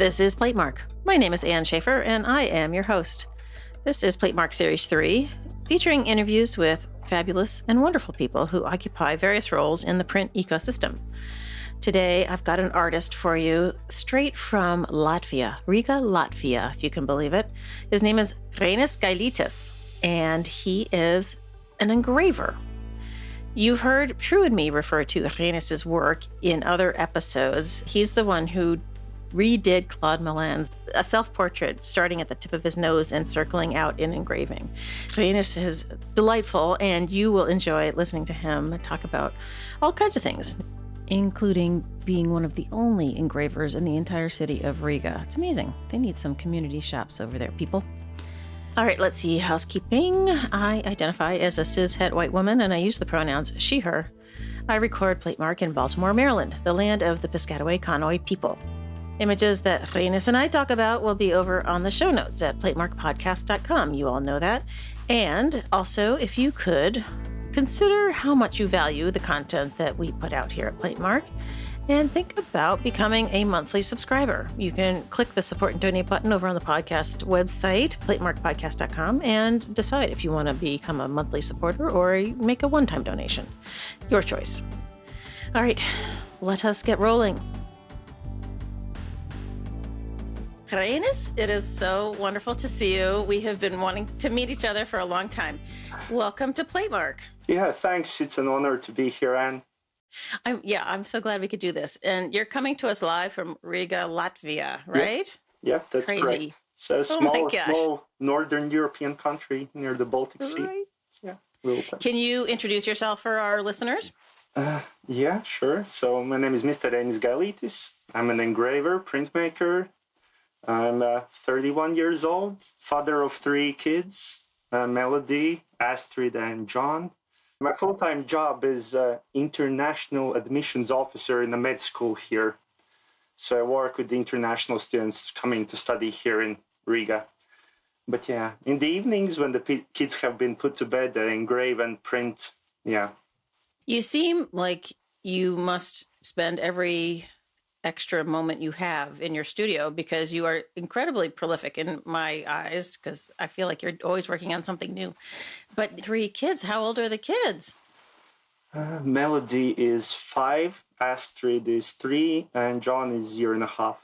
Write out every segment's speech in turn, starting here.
This is Platemark. My name is Ann Shafer, and I am your host. This is Platemark Series 3, featuring interviews with fabulous and wonderful people who occupy various roles in the print ecosystem. Today, I've got an artist for you straight from Latvia, Riga, Latvia, if you can believe it. His name is Reinis Gailitis, and he is an engraver. You've heard True and me refer to Reinis's work in other episodes. He's the one who redid Claude Mellan's a self-portrait starting at the tip of his nose and circling out in engraving. Reinis is delightful, and you will enjoy listening to him talk about all kinds of things, including being one of the only engravers in the entire city of Riga. It's amazing. They need some community shops over there, people. All right, let's see. Housekeeping. I identify as a cishet white woman, and I use the pronouns she, her. I record Platemark in Baltimore, Maryland, the land of the Piscataway Conoy people. Images that Reinis and I talk about will be over on the show notes at platemarkpodcast.com. You all know that. And also, if you could, consider how much you value the content that we put out here at Platemark and think about becoming a monthly subscriber. You can click the support and donate button over on the podcast website, platemarkpodcast.com, and decide if you want to become a monthly supporter or make a one-time donation. Your choice. All right, let us get rolling. Reinis, it is so wonderful to see you. We have been wanting to meet each other for a long time. Welcome to Platemark. Yeah, thanks. It's an honor to be here, Ann. I'm so glad we could do this. And you're coming to us live from Riga, Latvia, right? Yeah, that's crazy. Correct. It's a small northern European country near the Baltic Sea. Right. Yeah, real fun. Can you introduce yourself for our listeners? Yeah, sure. So my name is Mr. Reinis Gailitis. I'm an engraver, printmaker. I'm 31 years old, father of 3 kids, Melody, Astrid, and John. My full-time job is international admissions officer in a med school here. So I work with the international students coming to study here in Riga. But yeah, in the evenings when the kids have been put to bed, I engrave and print. Yeah. You seem like you must spend every extra moment you have in your studio because you are incredibly prolific in my eyes, because I feel like you're always working on something new. But 3 kids, how old are the kids? Melody is 5, Astrid is 3, and John is 1.5 years.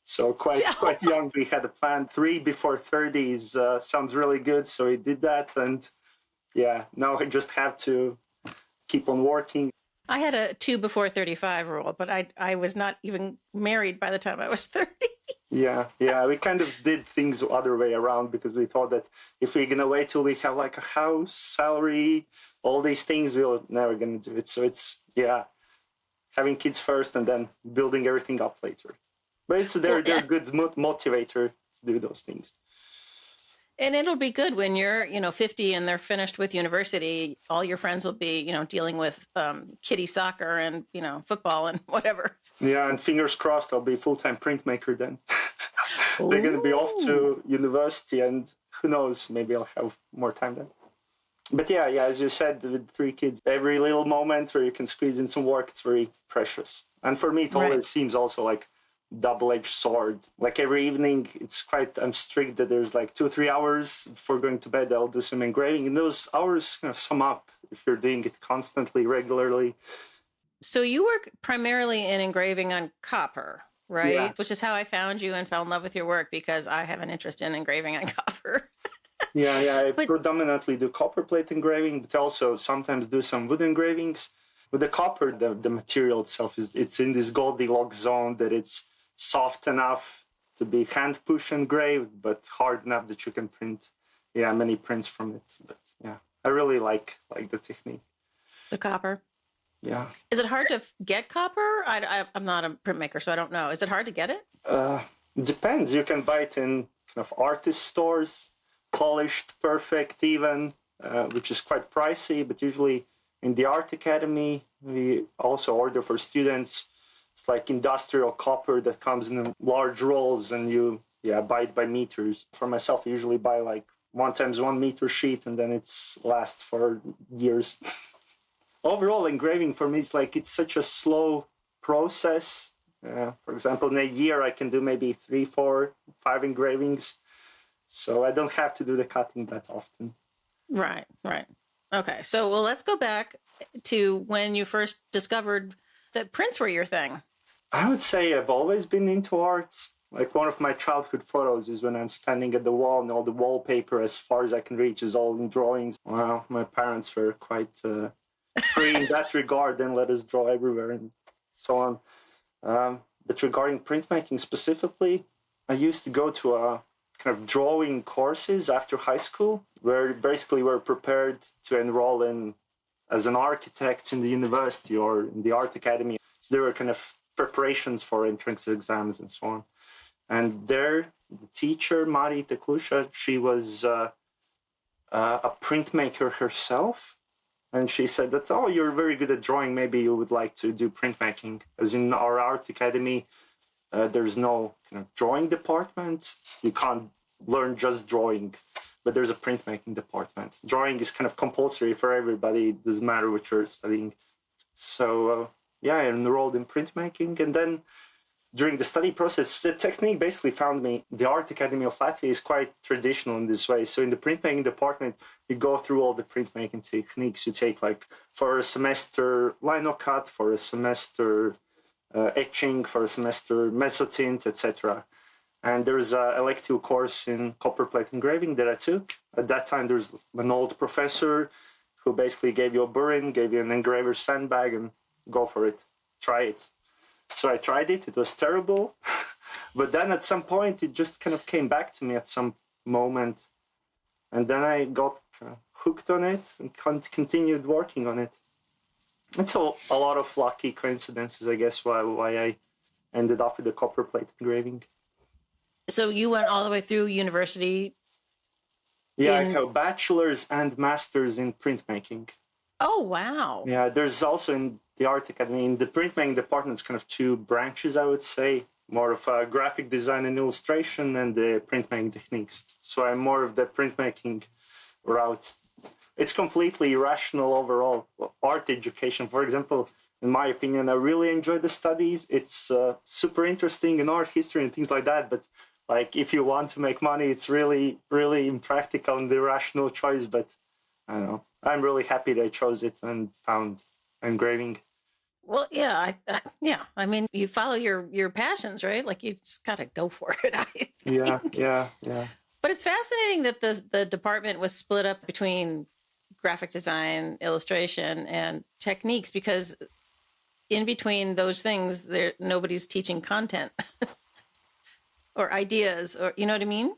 So quite young. We had a plan 3 before 30 sounds really good. So we did that. And yeah, now I just have to keep on working. I had a 2 before 35 rule, but I was not even married by the time I was 30. Yeah, we kind of did things the other way around because we thought that if we're going to wait till we have like a house, salary, all these things, we're never going to do it. So it's, having kids first and then building everything up later. But they're a good motivator to do those things. And it'll be good when you're, 50 and they're finished with university. All your friends will be, dealing with kiddie soccer and, football and whatever. Yeah, and fingers crossed I'll be a full-time printmaker then. They're going to be off to university and who knows, maybe I'll have more time then. But yeah, as you said, with 3 kids, every little moment where you can squeeze in some work, it's very precious. And for me, it always seems also like double-edged sword. Like every evening, I'm strict that there's like 2-3 hours before going to bed, I'll do some engraving. And those hours kind of sum up if you're doing it constantly, regularly. So you work primarily in engraving on copper, right? Yeah. Which is how I found you and fell in love with your work, because I have an interest in engraving on copper. I predominantly do copper plate engraving, but also sometimes do some wood engravings. With the copper, the material itself it's in this Goldilocks zone that it's soft enough to be hand push engraved, but hard enough that you can print, many prints from it. But I really like the technique. The copper. Yeah. Is it hard to get copper? I'm not a printmaker, so I don't know. Is it hard to get it? Depends. You can buy it in kind of artist stores, polished, perfect even, which is quite pricey, but usually in the Art Academy, we also order for students. It's like industrial copper that comes in large rolls and you buy it by meters. For myself, I usually buy like 1 times 1 meter sheet and then it lasts for years. Overall, engraving for me is like it's such a slow process For example, in a year, I can do maybe 3, 4, 5 engravings. So I don't have to do the cutting that often. Right, right. Okay, so well, let's go back to when you first discovered that prints were your thing. I would say I've always been into arts. Like one of my childhood photos is when I'm standing at the wall and all the wallpaper as far as I can reach is all in drawings. Wow, my parents were quite free in that regard and let us draw everywhere and so on. But regarding printmaking specifically, I used to go to a kind of drawing courses after high school, where basically we're prepared to enroll in as an architect in the university or in the art academy. So there were kind of preparations for entrance exams and so on. And there, the teacher, Mari Teklusha, she was a printmaker herself. And she said that, oh, you're very good at drawing. Maybe you would like to do printmaking. As in our art academy, there's no kind of drawing department. You can't learn just drawing, but there's a printmaking department. Drawing is kind of compulsory for everybody. It doesn't matter what you're studying. So, yeah, I enrolled in printmaking. And then during the study process, the technique basically found me. The Art Academy of Latvia is quite traditional in this way. So in the printmaking department, you go through all the printmaking techniques. You take like for a semester lino cut, for a semester etching, for a semester mezzotint, etc. And there's an elective course in copper plate engraving that I took. At that time, there's an old professor who basically gave you a burin, gave you an engraver sandbag, and go for it, try it. So I tried it. It was terrible. But then at some point, it just kind of came back to me at some moment. And then I got hooked on it and continued working on it. It's a lot of lucky coincidences, I guess, why I ended up with the copper plate engraving. So you went all the way through university? Yeah, I have bachelor's and master's in printmaking. Oh, wow. Yeah, there's also in the Art Academy, in the printmaking department, it's kind of two branches, I would say. More of a graphic design and illustration and the printmaking techniques. So I'm more of the printmaking route. It's completely irrational overall. Art education, for example, in my opinion, I really enjoy the studies. It's super interesting in art history and things like that. But like, if you want to make money, it's really, really impractical and the irrational choice. But I don't know. I'm really happy that I chose it and found engraving. Well, yeah, yeah. I mean, you follow your passions, right? Like you just gotta go for it. I think. Yeah. But it's fascinating that the department was split up between graphic design, illustration, and techniques, because in between those things, nobody's teaching content or ideas, or you know what I mean?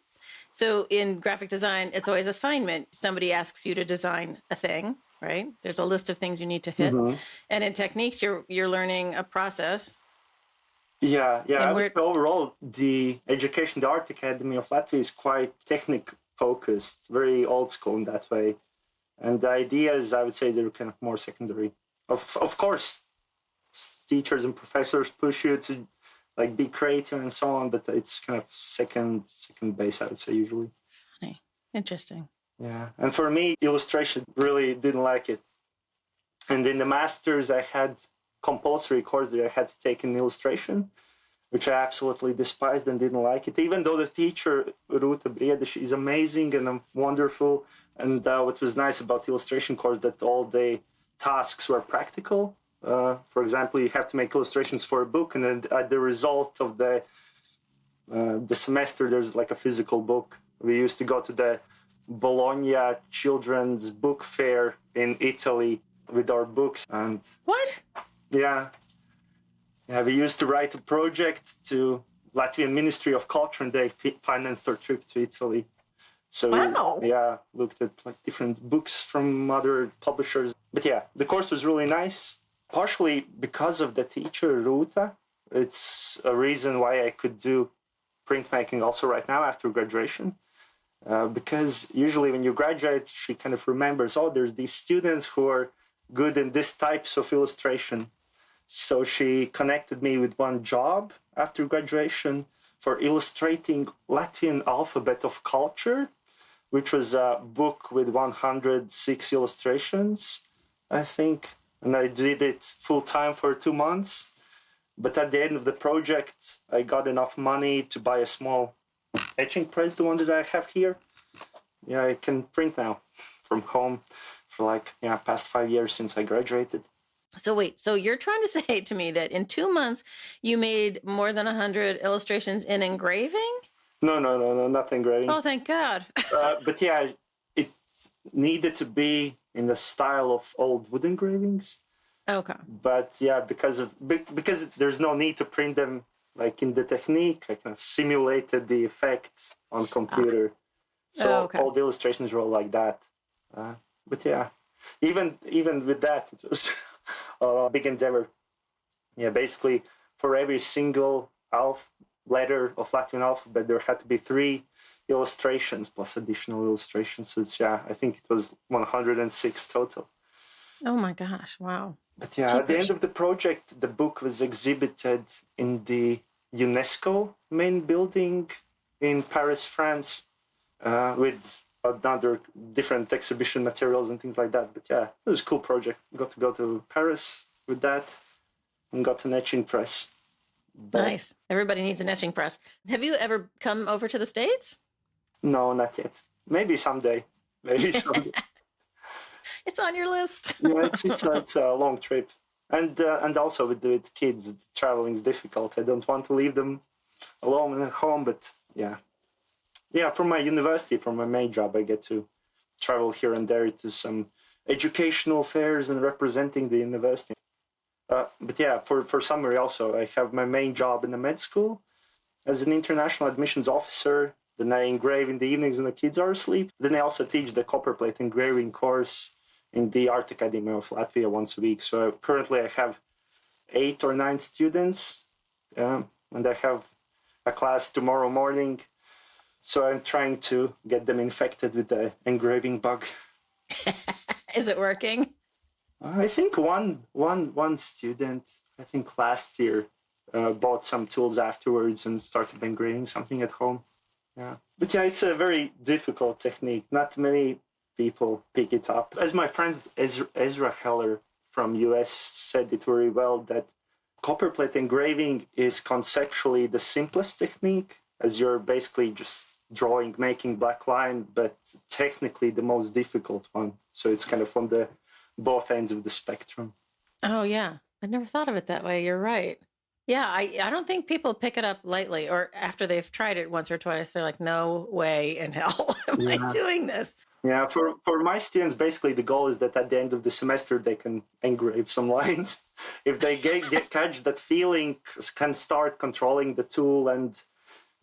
So in graphic design, it's always assignment. Somebody asks you to design a thing, right? There's a list of things you need to hit. Mm-hmm. And in techniques, you're learning a process. Yeah. I would say overall, the education, the Art Academy of Latvia is quite technic focused, very old school in that way. And the ideas, I would say, they're kind of more secondary. Of course, teachers and professors push you to like be creative and so on, but it's kind of second base, I would say, usually. Funny. Interesting. Yeah. And for me, illustration really didn't like it. And in the masters, I had compulsory course that I had to take in illustration, which I absolutely despised and didn't like it. Even though the teacher, Ruta Briediš, is amazing and wonderful. And what was nice about the illustration course that all the tasks were practical. For example, you have to make illustrations for a book, and then at the result of the semester, there's like a physical book. We used to go to the Bologna Children's Book Fair in Italy with our books. And what? Yeah, we used to write a project to Latvian Ministry of Culture, and they financed our trip to Italy. So wow. We looked at like different books from other publishers. But yeah, the course was really nice. Partially because of the teacher, Ruta. It's a reason why I could do printmaking also right now after graduation. Because usually when you graduate, she kind of remembers, oh, there's these students who are good in these types of illustration. So she connected me with one job after graduation for illustrating Latvian alphabet of culture, which was a book with 106 illustrations, I think. And I did it full time for 2 months. But at the end of the project, I got enough money to buy a small etching press, the one that I have here. Yeah, I can print now from home for past 5 years since I graduated. So wait, so you're trying to say to me that in 2 months you made more than 100 illustrations in engraving? No, not engraving. Oh, thank God. But yeah, it needed to be in the style of old wood engravings. Okay. But yeah, because there's no need to print them like in the technique, I kind of simulated the effect on computer. So okay. all the illustrations were all like that. But yeah, even with that, it was a big endeavor. Yeah, basically for every single letter of Latvian alphabet, there had to be 3 illustrations plus additional illustrations. So it's, I think it was 106 total. Oh my gosh! Wow. But yeah, at the end of the project, the book was exhibited in the UNESCO main building in Paris, France, with other different exhibition materials and things like that. But yeah, it was a cool project. Got to go to Paris with that and got an etching press. Nice. Everybody needs an etching press. Have you ever come over to the States? No, not yet. Maybe someday. Maybe someday. It's on your list. Yeah, it's a long trip. And also with kids, traveling is difficult. I don't want to leave them alone at home, but yeah. Yeah, from my university, from my main job, I get to travel here and there to some educational fairs and representing the university. But yeah, for summary also, I have my main job in the med school as an international admissions officer. Then I engrave in the evenings when the kids are asleep. Then I also teach the copperplate engraving course in the Art Academy of Latvia once a week. So currently I have 8 or 9 students, and I have a class tomorrow morning. So I'm trying to get them infected with the engraving bug. Is it working? I think one student, I think last year, bought some tools afterwards and started engraving something at home. Yeah, but yeah, it's a very difficult technique. Not many people pick it up. As my friend Ezra Heller from US said it very well, that copperplate engraving is conceptually the simplest technique, as you're basically just drawing, making black line, but technically the most difficult one. So it's kind of on the both ends of the spectrum. Oh yeah, I never thought of it that way. You're right. Yeah, I don't think people pick it up lightly, or after they've tried it once or twice, they're like, "No way in hell am I doing this." Yeah, for my students, basically the goal is that at the end of the semester they can engrave some lines. If they catch that feeling, can start controlling the tool, and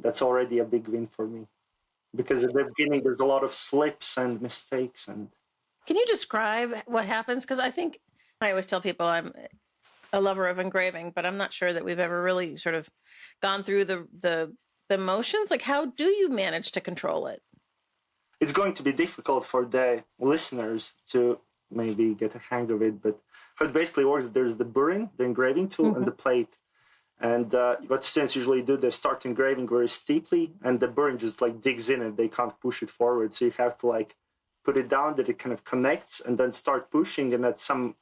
that's already a big win for me. Because at the beginning there's a lot of slips and mistakes. And can you describe what happens? Because I think I always tell people I'm a lover of engraving, but I'm not sure that we've ever really sort of gone through the motions. Like, how do you manage to control it? It's going to be difficult for the listeners to maybe get a hang of it, but how it basically works, there's the burin, the engraving tool, and the plate. And what students usually do, they start engraving very steeply, and the burin just like digs in and they can't push it forward. So you have to like put it down that it kind of connects and then start pushing, and at some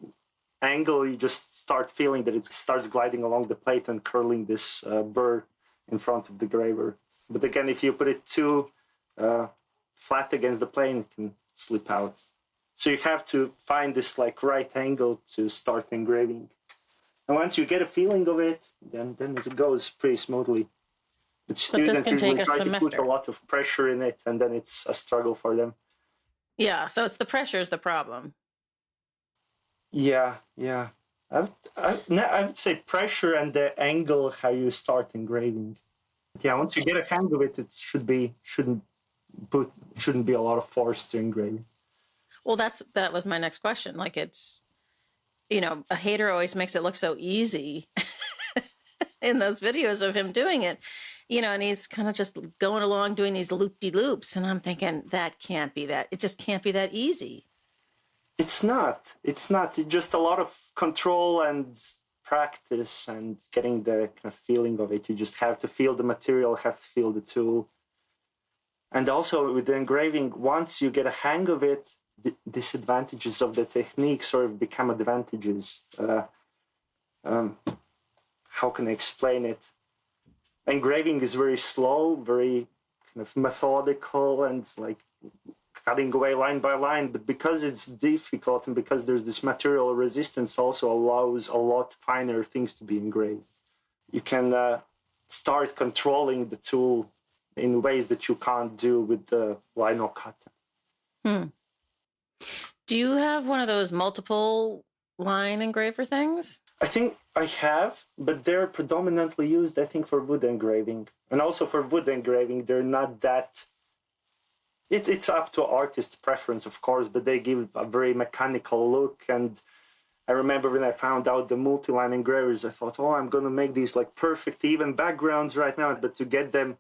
angle you just start feeling that it starts gliding along the plate and curling this burr in front of the graver. But again, if you put it too flat against the plane, it can slip out. So you have to find this like right angle to start engraving. And once you get a feeling of it, then it goes pretty smoothly. But students usually try to put a lot of pressure in it, and then it's a struggle for them. Yeah, so it's the pressure is the problem. Yeah. I would say pressure and the angle how you start engraving. Yeah, once you get a hang of it, it shouldn't be a lot of force to engrave. Well, that was my next question. Like, it's, a hater always makes it look so easy in those videos of him doing it, and he's kind of just going along doing these loop-de-loops. And I'm thinking it just can't be that easy. It's not. It's just a lot of control and practice and getting the kind of feeling of it. You just have to feel the material, have to feel the tool. And also with the engraving, once you get a hang of it, the disadvantages of the technique sort of become advantages. how can I explain it? Engraving is very slow, very kind of methodical, and like cutting away line by line. But because it's difficult and because there's this material resistance, also allows a lot finer things to be engraved. You can start controlling the tool in ways that you can't do with the lino cutter. Do you have one of those multiple line engraver things? I think I have, but they're predominantly used, I think, for wood engraving. And also for wood engraving, they're not that... It's up to artist's preference, of course, but they give a very mechanical look. And I remember when I found out the multi-line engravers, I thought, oh, I'm going to make these like perfect, even backgrounds right now. But to get them,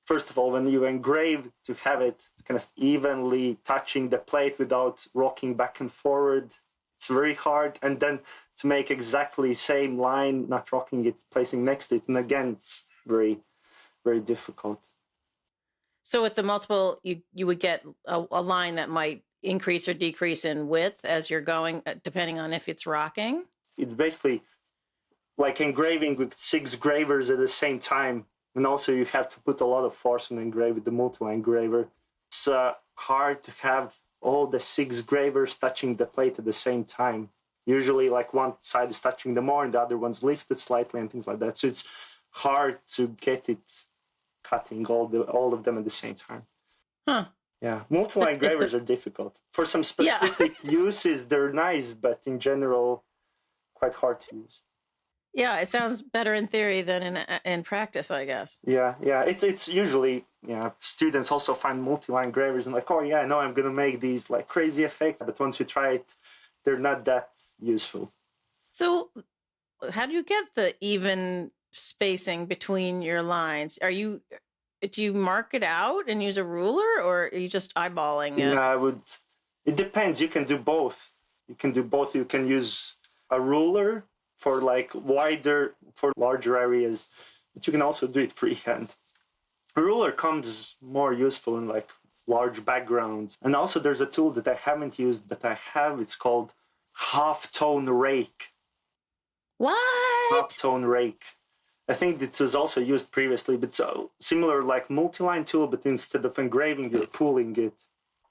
first of all, when you engrave, to have it kind of evenly touching the plate without rocking back and forward, it's very hard. And then to make exactly same line, not rocking it, placing next to it. And again, it's very, very difficult. So with the multiple, you would get a line that might increase or decrease in width as you're going, depending on if it's rocking? It's basically like engraving with 6 gravers at the same time. And also you have to put a lot of force on engrave with the multi-line engraver. It's hard to have all the 6 gravers touching the plate at the same time. Usually like one side is touching them more and the other one's lifted slightly and things like that. So it's hard to get it cutting all of them at the same time. Huh. Yeah, multi-line engravers are difficult. For some specific uses, they're nice, but in general, quite hard to use. Yeah, it sounds better in theory than in practice, I guess. Yeah. It's usually, students also find multi-line engravers and like, oh yeah, I know I'm gonna make these like crazy effects, but once you try it, they're not that useful. So, how do you get the even spacing between your lines? Do you mark it out and use a ruler, or are you just eyeballing it? Yeah, it depends. You can do both. You can use a ruler for like for larger areas, but you can also do it freehand. A ruler comes more useful in like large backgrounds. And also there's a tool that I haven't used, but I have. It's called half-tone rake. What? Half-tone rake. I think it was also used previously, but so similar like multi-line tool, but instead of engraving, you're pulling it,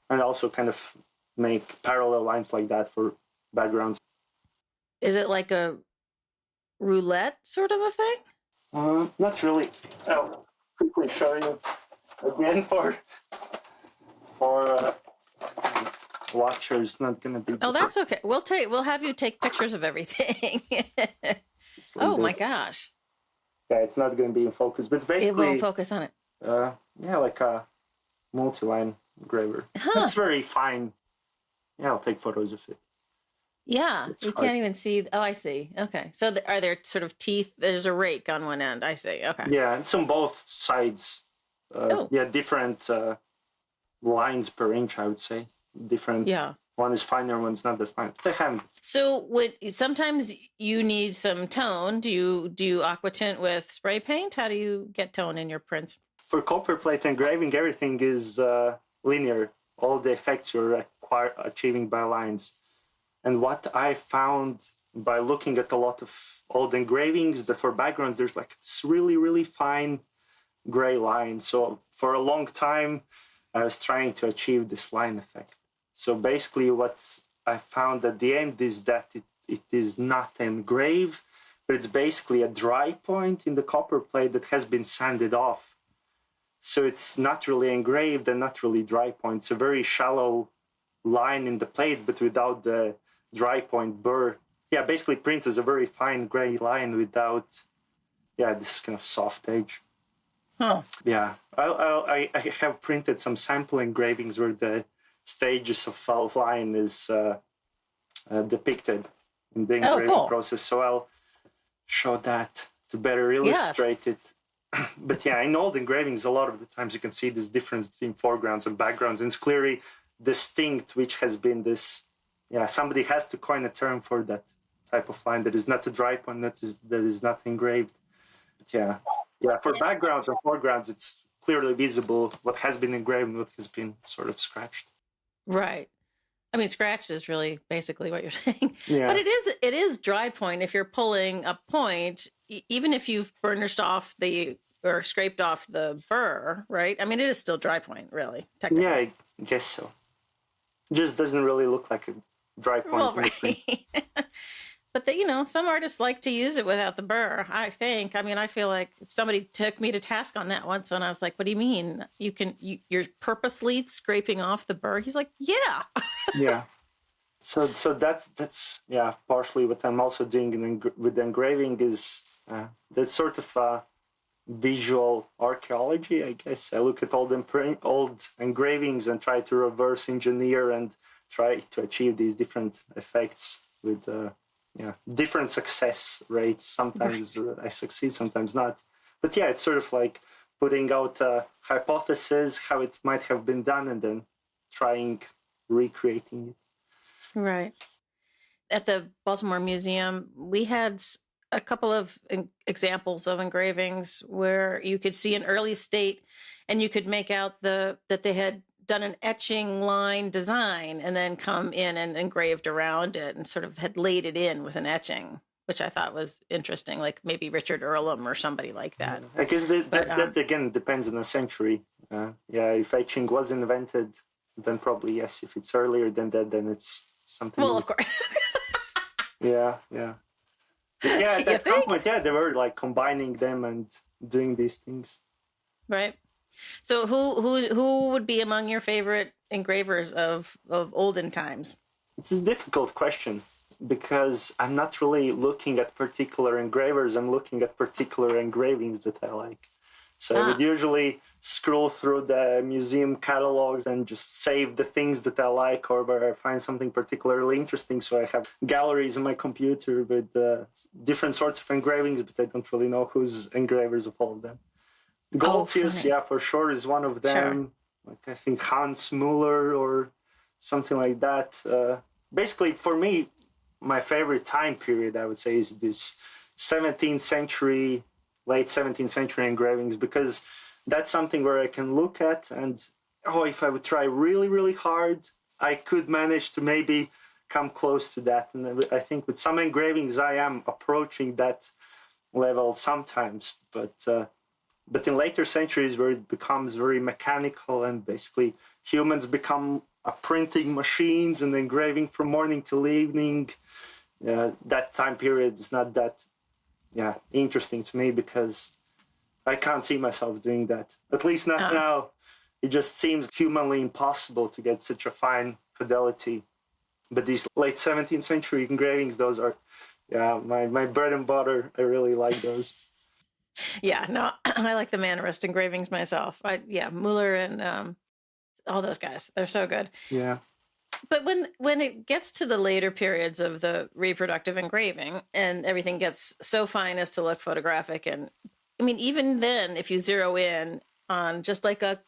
and also kind of make parallel lines like that for backgrounds. Is it like a roulette sort of a thing? Not really. I'll quickly show you again for watchers. Not gonna be. Oh, that's okay. We'll have you take pictures of everything. Oh my gosh. Yeah, it's not going to be in focus, but basically... It won't focus on it. Yeah, like a multi-line engraver. Huh. It's very fine. Yeah, I'll take photos of it. Yeah, It's you hard. can't even see. Oh, I see. Okay. So are there sort of teeth? There's a rake on one end. I see. Okay. Yeah, it's on both sides. Yeah, different lines per inch, I would say. Different. Yeah. One is finer, one's not that fine. They have. So sometimes you need some tone. Do you aqua tint with spray paint? How do you get tone in your prints? For copper plate engraving, everything is linear. All the effects you're achieving by lines. And what I found by looking at a lot of old engravings, that for backgrounds, there's like this really, really fine gray line. So for a long time, I was trying to achieve this line effect. So basically what I found at the end is that it is not engraved, but it's basically a dry point in the copper plate that has been sanded off. So it's not really engraved and not really dry point. It's a very shallow line in the plate, but without the dry point burr. Yeah, basically prints as a very fine gray line without, this kind of soft edge. Huh. Yeah, I have printed some sample engravings where the stages of a line is depicted in the engraving process. So I'll show that to better illustrate it. But yeah, in old engravings, a lot of the times you can see this difference between foregrounds and backgrounds. And it's clearly distinct, which has been this, somebody has to coin a term for that type of line that is not a dry point, that is not engraved. But for backgrounds or foregrounds, it's clearly visible what has been engraved and what has been sort of scratched. Right. I mean, scratched is really basically what you're saying. But Yeah, it is dry point. If you're pulling a point, even if you've burnished off or scraped off the burr, right? I mean, it is still dry point, really, yeah, technically. I guess so. Just doesn't really look like a dry point Well, in the print. right. But some artists like to use it without the burr, I think. I mean, I feel like if somebody took me to task on that once and I was like, what do you mean? You're purposely scraping off the burr? He's like, yeah. Yeah. So that's yeah, partially what I'm also doing with engraving is that sort of visual archaeology, I guess. I look at old engravings and try to reverse engineer and try to achieve these different effects with different success rates. Sometimes Right. I succeed, sometimes not. But yeah, it's sort of like putting out a hypothesis how it might have been done and then trying recreating it. Right. At the Baltimore Museum, we had a couple of examples of engravings where you could see an early state and you could make out that they had done an etching line design and then come in and engraved around it and sort of had laid it in with an etching, which I thought was interesting, like maybe Richard Earlham or somebody like Yeah. that. I guess that, But that again depends on the century. Yeah, if etching was invented, then probably yes. If it's earlier than that, then it's something well, of else. course. Yeah, yeah. But yeah, You at some think, point, yeah, they were like combining them and doing these things. right? So who would be among your favorite engravers of olden times? It's a difficult question because I'm not really looking at particular engravers. I'm looking at particular engravings that I like. So I would Ah, usually scroll through the museum catalogs and just save the things that I like or where I find something particularly interesting. So I have galleries on my computer with different sorts of engravings, but I don't really know who's engravers of all of them. oh, Goltzius, funny. yeah, for sure, is one of Sure. them. Like I think Hans Muller or something like that. Basically, for me, my favorite time period, I would say, is this 17th century, late 17th century engravings, because that's something where I can look at and, oh, if I would try really, really hard, I could manage to maybe come close to that. And I think with some engravings, I am approaching that level sometimes, but in later centuries where it becomes very mechanical and basically humans become printing machines and engraving from morning till evening, that time period is not that interesting to me because I can't see myself doing that, at least not Ah, now. It just seems humanly impossible to get such a fine fidelity, but these late 17th century engravings, those are my bread and butter. I really like those. yeah. No, I like the Mannerist engravings myself. Yeah, Mueller and all those guys. They're so good. Yeah. But when it gets to the later periods of the reproductive engraving and everything gets so fine as to look photographic, and I mean, even then, if you zero in on just like a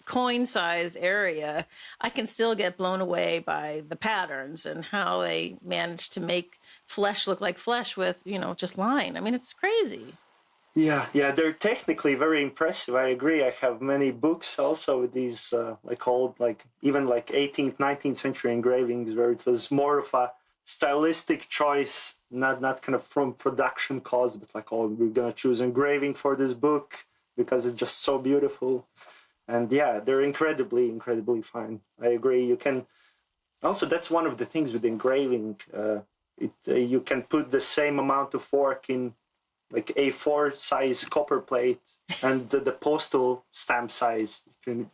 coin size area, I can still get blown away by the patterns and how they managed to make flesh look like flesh with just line. I mean, it's crazy. Yeah, they're technically very impressive. I agree. I have many books also with these like old, like even like 18th, 19th century engravings where it was more of a stylistic choice, not kind of from production cause, but like, oh, we're gonna choose engraving for this book because it's just so beautiful. And yeah, they're incredibly fine. I agree. You can also, that's one of the things with engraving. You can put the same amount of work in like A4 size copper plate and the postal stamp size. Can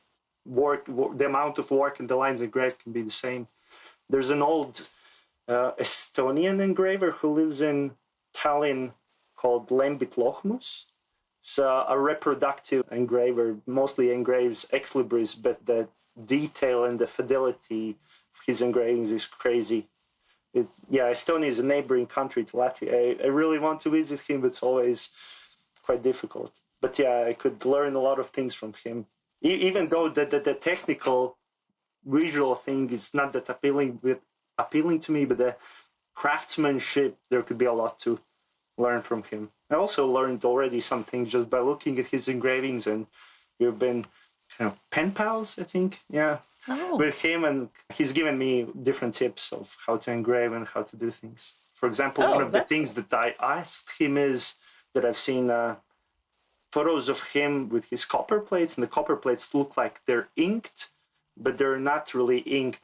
the amount of work and the lines engraved can be the same. There's an old Estonian engraver who lives in Tallinn called Lembit Lohmus. It's a reproductive engraver, mostly engraves ex libris, but the detail and the fidelity of his engravings is crazy. Estonia is a neighboring country to Latvia. I really want to visit him, but it's always quite difficult. But yeah, I could learn a lot of things from him. Even though the technical visual thing is not that appealing to me, but the craftsmanship, there could be a lot to learn from him. I also learned already some things just by looking at his engravings, and you've been kind of pen pals, I think. Yeah. Oh. With him, and he's given me different tips of how to engrave and how to do things. For example, one of the things that I asked him is that I've seen photos of him with his copper plates, and the copper plates look like they're inked, but they're not really inked.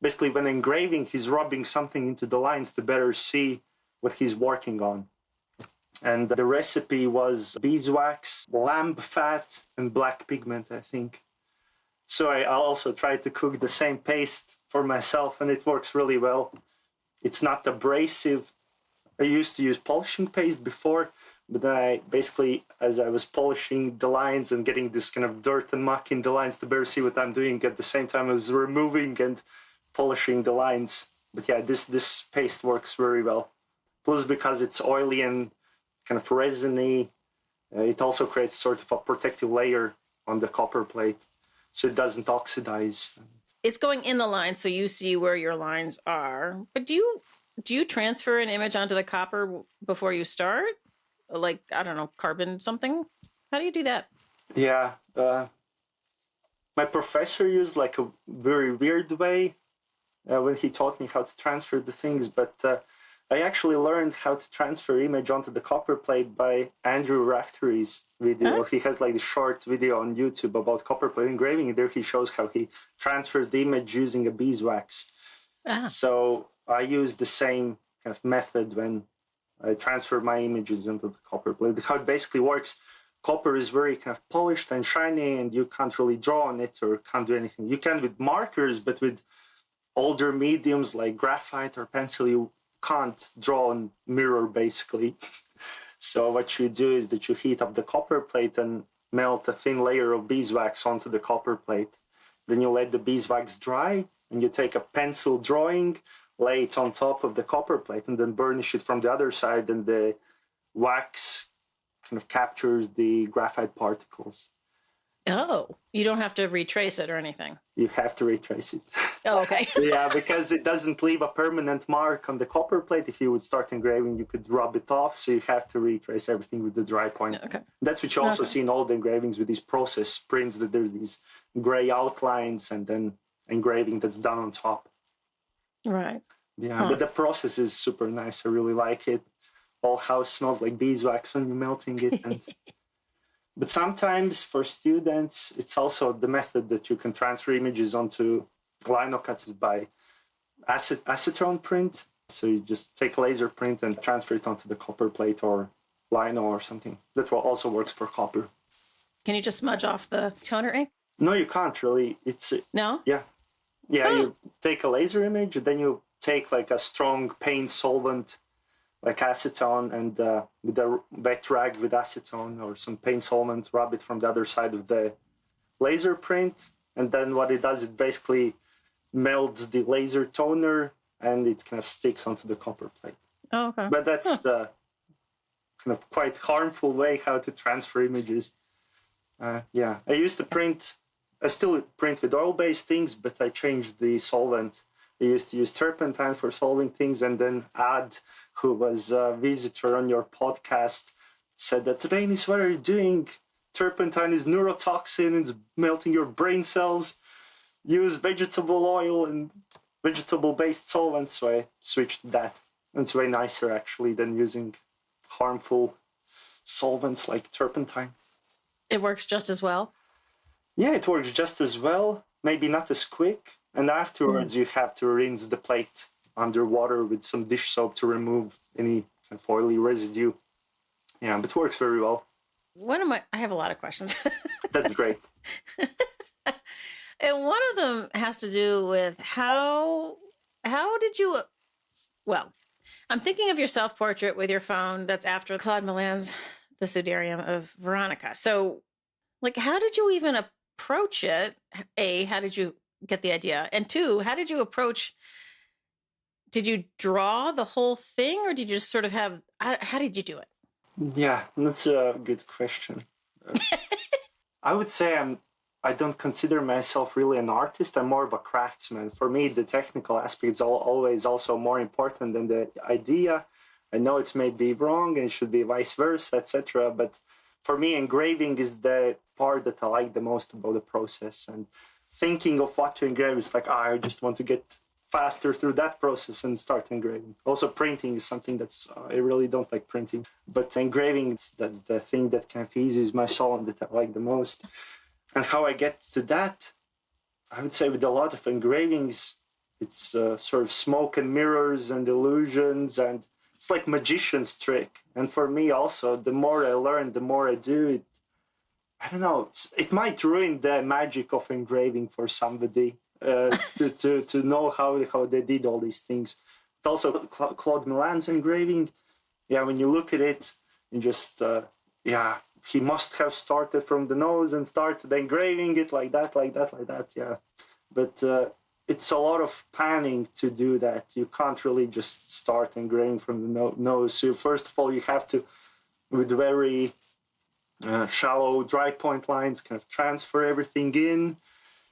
Basically, when engraving, he's rubbing something into the lines to better see what he's working on. And the recipe was beeswax, lamb fat, and black pigment, I think. So I also tried to cook the same paste for myself, and it works really well. It's not abrasive. I used to use polishing paste before, but then I basically, as I was polishing the lines and getting this kind of dirt and muck in the lines to better see what I'm doing, at the same time I was removing and polishing the lines. But yeah, this paste works very well. Plus, because it's oily and kind of resiny, it also creates sort of a protective layer on the copper plate, so it doesn't oxidize. It's going in the line, so you see where your lines are. But do you transfer an image onto the copper before you start? Like, I don't know, carbon something? How do you do that? Yeah. My professor used like a very weird way when he taught me how to transfer the things, but I actually learned how to transfer image onto the copper plate by Andrew Raftery's video. He has like a short video on YouTube about copper plate engraving. There he shows how he transfers the image using a beeswax. So I use the same kind of method when I transfer my images into the copper plate. How it basically works, copper is very kind of polished and shiny, and you can't really draw on it or can't do anything. You can with markers, but with older mediums like graphite or pencil, you can't draw on mirror, basically. So what you do is that you heat up the copper plate and melt a thin layer of beeswax onto the copper plate. Then you let the beeswax dry, and you take a pencil drawing, lay it on top of the copper plate, and then burnish it from the other side, and the wax kind of captures the graphite particles. Oh, you don't have to retrace it or anything. You have to retrace it. Oh, okay. Yeah, because it doesn't leave a permanent mark on the copper plate. If you would start engraving, you could rub it off. So you have to retrace everything with the dry point. Okay. That's what you also see in old engravings with these process prints, that there's these gray outlines and then engraving that's done on top. Right. Yeah, but the process is super nice. I really like it. Whole house smells like beeswax when you're melting it. And but sometimes for students, it's also the method that you can transfer images onto lino cuts by acetone print. So you just take laser print and transfer it onto the copper plate or lino or something. That also works for copper. Can you just smudge off the toner ink? No, you can't really. No? Yeah. You take a laser image, then you take like a strong paint solvent like acetone, and with a wet rag with acetone or some paint solvent, rub it from the other side of the laser print. And then what it does, it basically melts the laser toner and it kind of sticks onto the copper plate. Oh, okay. But that's kind of quite harmful way how to transfer images. I still print with oil-based things, but I changed the solvent. I used to use turpentine for solving things, and then Ad, who was a visitor on your podcast, said that, Reinis, what are you doing? Turpentine is neurotoxin, it's melting your brain cells. Use vegetable oil and vegetable-based solvents. So I switched to that. And it's way nicer, actually, than using harmful solvents like turpentine. It works just as well? Yeah, it works just as well. Maybe not as quick. And afterwards, you have to rinse the plate under water with some dish soap to remove any kind of oily residue. Yeah, but it works very well. I have a lot of questions. That's great. And one of them has to do with how did you, well, I'm thinking of your self-portrait with your phone that's after Claude Mellan's The Sudarium of Veronica. So, like, how did you even approach it? A, how did you get the idea? And two, how did you approach, did you draw the whole thing, or did you just sort of how did you do it? Yeah, that's a good question. I would say I don't consider myself really an artist. I'm more of a craftsman. For me, the technical aspect is always also more important than the idea. I know it may be wrong and it should be vice versa, etc. But for me, engraving is the part that I like the most about the process. And thinking of what to engrave is like, I just want to get faster through that process and start engraving. Also, printing is something that's, I really don't like printing, but engraving, that's the thing that kind of eases my soul and that I like the most. And how I get to that, I would say with a lot of engravings, it's sort of smoke and mirrors and illusions, and it's like magician's trick. And for me also, the more I learn, the more I do it. I don't know, it might ruin the magic of engraving for somebody to know how they did all these things. But also Claude Mellan's engraving, yeah, when you look at it, you just, yeah, he must have started from the nose and started engraving it like that, yeah. But it's a lot of planning to do that. You can't really just start engraving from the nose. So first of all, you have to, with very shallow dry point lines, kind of transfer everything in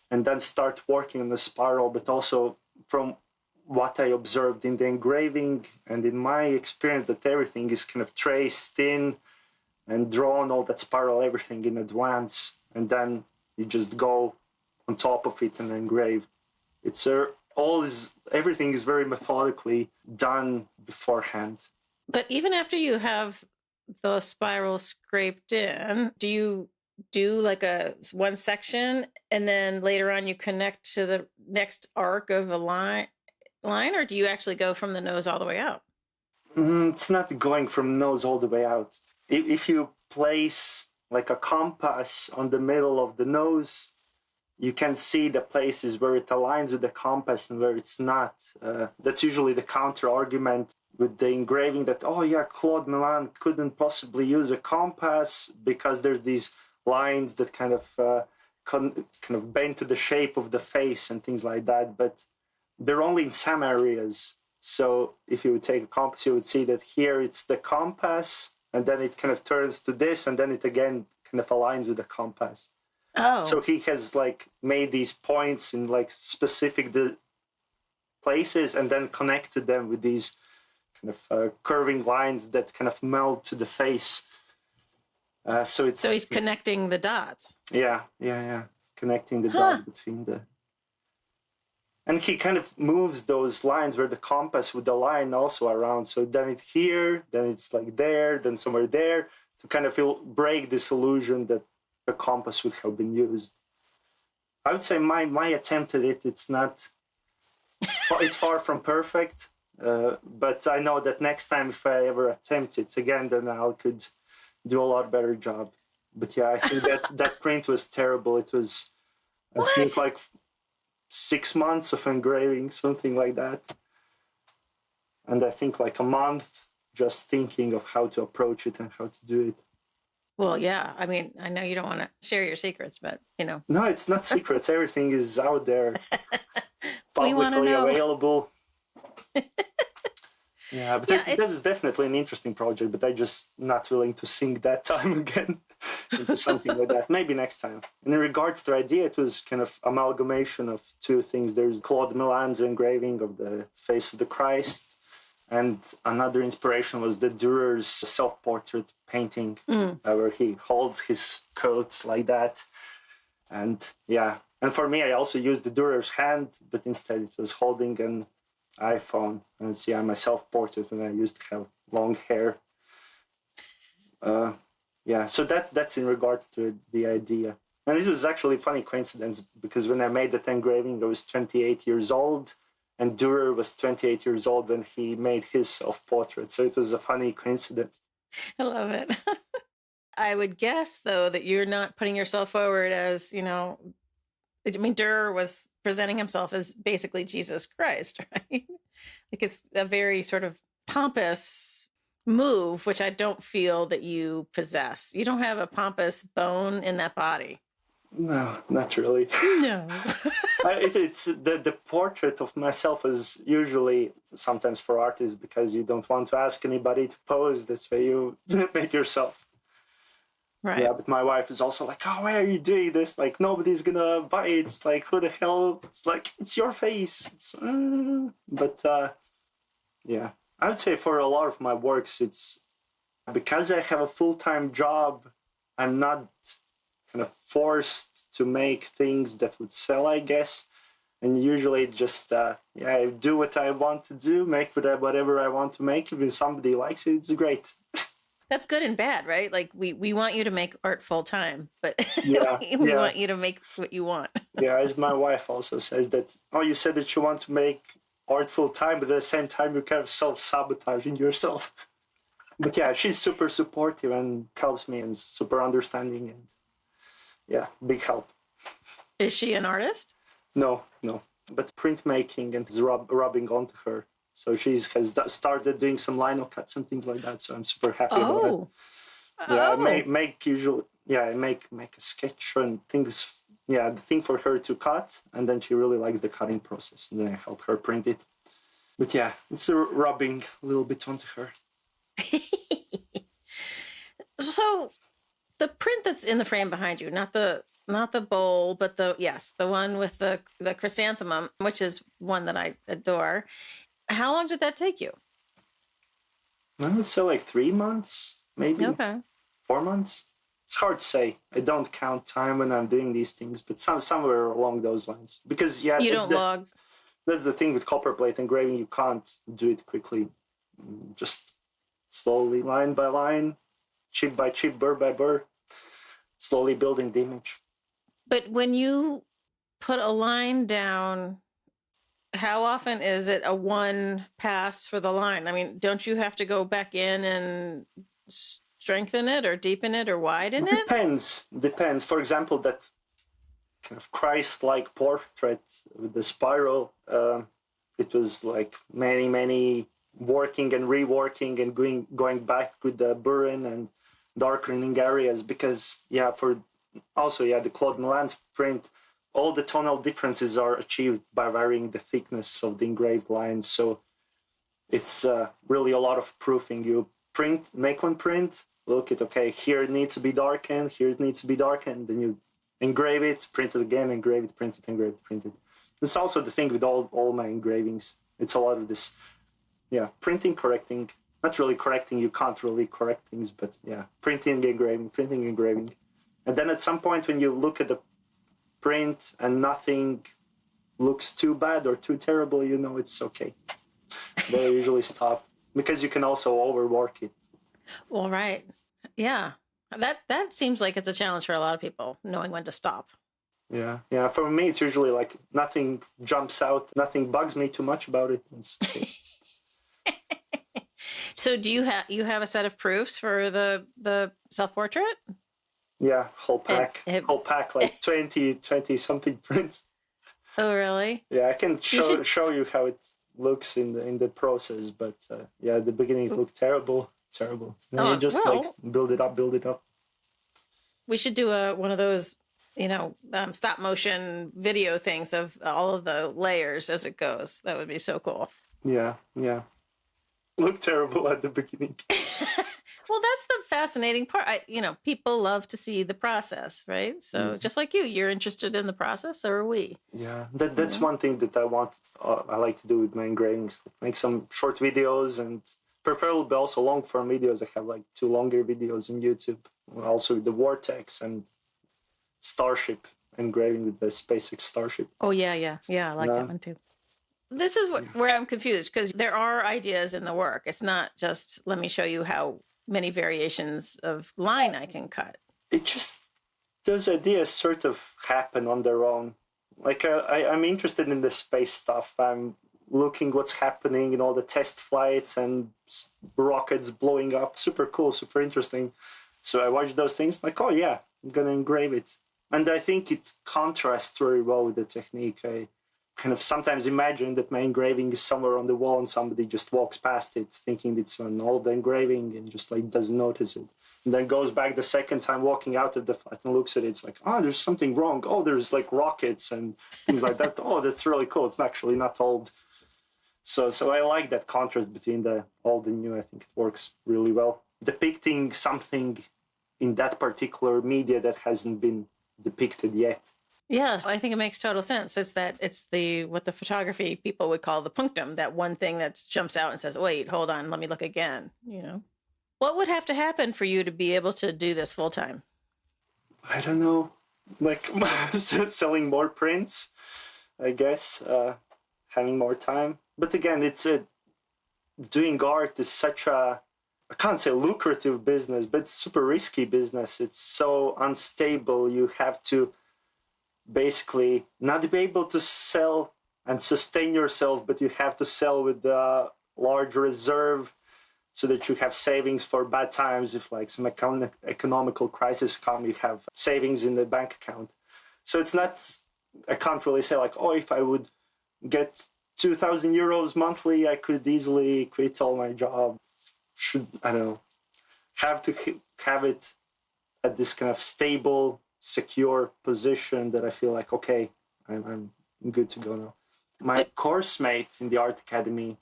and then start working on the spiral. But also from what I observed in the engraving and in my experience, that everything is kind of traced in and drawn, all that spiral, everything in advance, and then you just go on top of it and engrave. It's everything is very methodically done beforehand. But even after you have the spiral scraped in, do you do like one section and then later on you connect to the next arc of a line, or do you actually go from the nose all the way out? It's not going from nose all the way out. If you place like a compass on the middle of the nose, you can see the places where it aligns with the compass and where it's not. That's usually the counter argument with the engraving that, oh yeah, Claude Mellan couldn't possibly use a compass because there's these lines that kind of bend to the shape of the face and things like that. But they're only in some areas. So if you would take a compass, you would see that here it's the compass, and then it kind of turns to this, and then it again kind of aligns with the compass. Oh. So he has like made these points in like specific places and then connected them with these kind of curving lines that kind of meld to the face. So he's connecting the dots. Yeah. Connecting the dots between the... And he kind of moves those lines where the compass would align also around. So then it's here, then it's like there, then somewhere there, to kind of break this illusion that a compass would have been used. I would say my attempt at it, it's far from perfect. But I know that next time if I ever attempt it again, then I could do a lot better job. But yeah, I think that print was terrible. It was, I think, like 6 months of engraving, something like that. And I think like a month just thinking of how to approach it and how to do it. Well, yeah. I mean, I know you don't want to share your secrets, but No, it's not secrets. Everything is out there, publicly available. Yeah, but that is definitely an interesting project, but I'm just not willing to sink that time again into something like that. Maybe next time. And in regards to the idea, it was kind of amalgamation of two things. There's Claude Mellan's engraving of the face of the Christ, and another inspiration was the Dürer's self-portrait painting, where he holds his coat like that. And yeah, and for me, I also used the Dürer's hand, but instead it was holding an iPhone. And see, I'm a self-portrait when I used to have long hair. Yeah, so that's in regards to the idea. And it was actually a funny coincidence because when I made that engraving, I was 28 years old, and Dürer was 28 years old when he made his self-portrait. So it was a funny coincidence. I love it. I would guess, though, that you're not putting yourself forward as, I mean, Dürer was presenting himself as basically Jesus Christ, right? Like it's a very sort of pompous move, which I don't feel that you possess. You don't have a pompous bone in that body. No, not really. No. It's the portrait of myself is usually sometimes for artists because you don't want to ask anybody to pose. That's why you make yourself. Right. Yeah, but my wife is also like, oh, why are you doing this? Like, nobody's gonna buy it. It's like, who the hell? It's like, it's your face. Yeah, I would say for a lot of my works, it's because I have a full-time job, I'm not kind of forced to make things that would sell, I guess. And usually just, I do what I want to do, make whatever I want to make. If somebody likes it, it's great. That's good and bad, right? Like we want you to make art full time, but Yeah, we yeah, want you to make what you want. yeah. As my wife also says that, oh, you said that you want to make art full time, but at the same time, you're kind of self-sabotaging yourself. But yeah, she's super supportive and helps me and super understanding. And yeah, big help. Is she an artist? No, no. But printmaking and is rubbing onto her. So she's has started doing some lino cuts and things like that. So I'm super happy about it. Oh, Yeah, I oh. make usually. Yeah, I make a sketch and things. Yeah, the thing for her to cut, and then she really likes the cutting process, and then I help her print it. But yeah, it's rubbing a little bit onto her. So the print that's in the frame behind you, not the bowl, but the one with the chrysanthemum, which is one that I adore. How long did that take you? I would say like 3 months, maybe Okay. 4 months. It's hard to say. I don't count time when I'm doing these things, but somewhere along those lines. Because yeah, You don't log. that's the thing with copper plate engraving. You can't do it quickly. Just slowly, line by line, chip by chip, burr by burr, slowly building the image. But when you put a line down, how often is it a one pass for the line? I mean, don't you have to go back in and strengthen it or deepen it or widen it? Depends. For example, that kind of Christ-like portrait with the spiral, it was like many working and reworking and going back with the burring and darkening areas because the Claude Mellan's print, all the tonal differences are achieved by varying the thickness of the engraved lines. So it's really a lot of proofing. You make one print, look at, okay, here it needs to be darkened, here it needs to be darkened, then you engrave it, print it again, engrave it, print it, engrave it, print it. It's also the thing with all my engravings. It's a lot of this, printing, correcting. Not really correcting, you can't really correct things, but yeah, printing, engraving. And then at some point when you look at the print and nothing looks too bad or too terrible, you know it's okay. They usually stop because you can also overwork it. Well, right. Yeah. That seems like it's a challenge for a lot of people, knowing when to stop. Yeah. For me, it's usually like nothing jumps out, nothing bugs me too much about it. It's okay. So do you have a set of proofs for the self-portrait? Yeah, whole pack, like 20 something prints. Oh, really? Yeah, I can show you how it looks in the process, but at the beginning it looked terrible. And you just build it up. We should do one of those, stop motion video things of all of the layers as it goes. That would be so cool. Yeah. Looked terrible at the beginning. Well, that's the fascinating part. People love to see the process, right? So just like you're interested in the process, so are we. Yeah, that's one thing that I want. I like to do with my engravings, make some short videos and preferably also long form videos. I have like 2 longer videos on YouTube. Also with the Vortex and Starship engraving with the SpaceX Starship. Oh yeah. I like that one too. This is where I'm confused because there are ideas in the work. It's not just let me show you how many variations of line I can cut. It just, those ideas sort of happen on their own. Like I'm interested in the space stuff. I'm looking what's happening in all the test flights and rockets blowing up. Super cool, super interesting. So I watch those things like, oh yeah, I'm gonna engrave it. And I think it contrasts very well with the technique. I kind of sometimes imagine that my engraving is somewhere on the wall and somebody just walks past it thinking it's an old engraving and just like doesn't notice it. And then goes back the second time walking out of the flat and looks at it. It's like, oh, there's something wrong. Oh, there's like rockets and things like that. Oh, that's really cool. It's actually not old. So I like that contrast between the old and new. I think it works really well. Depicting something in that particular media that hasn't been depicted yet. Yes, I think it makes total sense. It's what the photography people would call the punctum, that one thing that jumps out and says, wait, hold on, let me look again. What would have to happen for you to be able to do this full time? I don't know, like selling more prints, I guess, having more time. But again, doing art is such a, I can't say lucrative business, but it's super risky business. It's so unstable. You have to basically not be able to sell and sustain yourself, but you have to sell with a large reserve so that you have savings for bad times. If like some economical crisis come, you have savings in the bank account. So it's not, I can't really say like, oh, if I would get 2,000 euros monthly, I could easily quit all my job. Should, I don't know, have to have it at this kind of stable, secure position that I feel like, okay, I'm good to go now. My course mate in the art academy,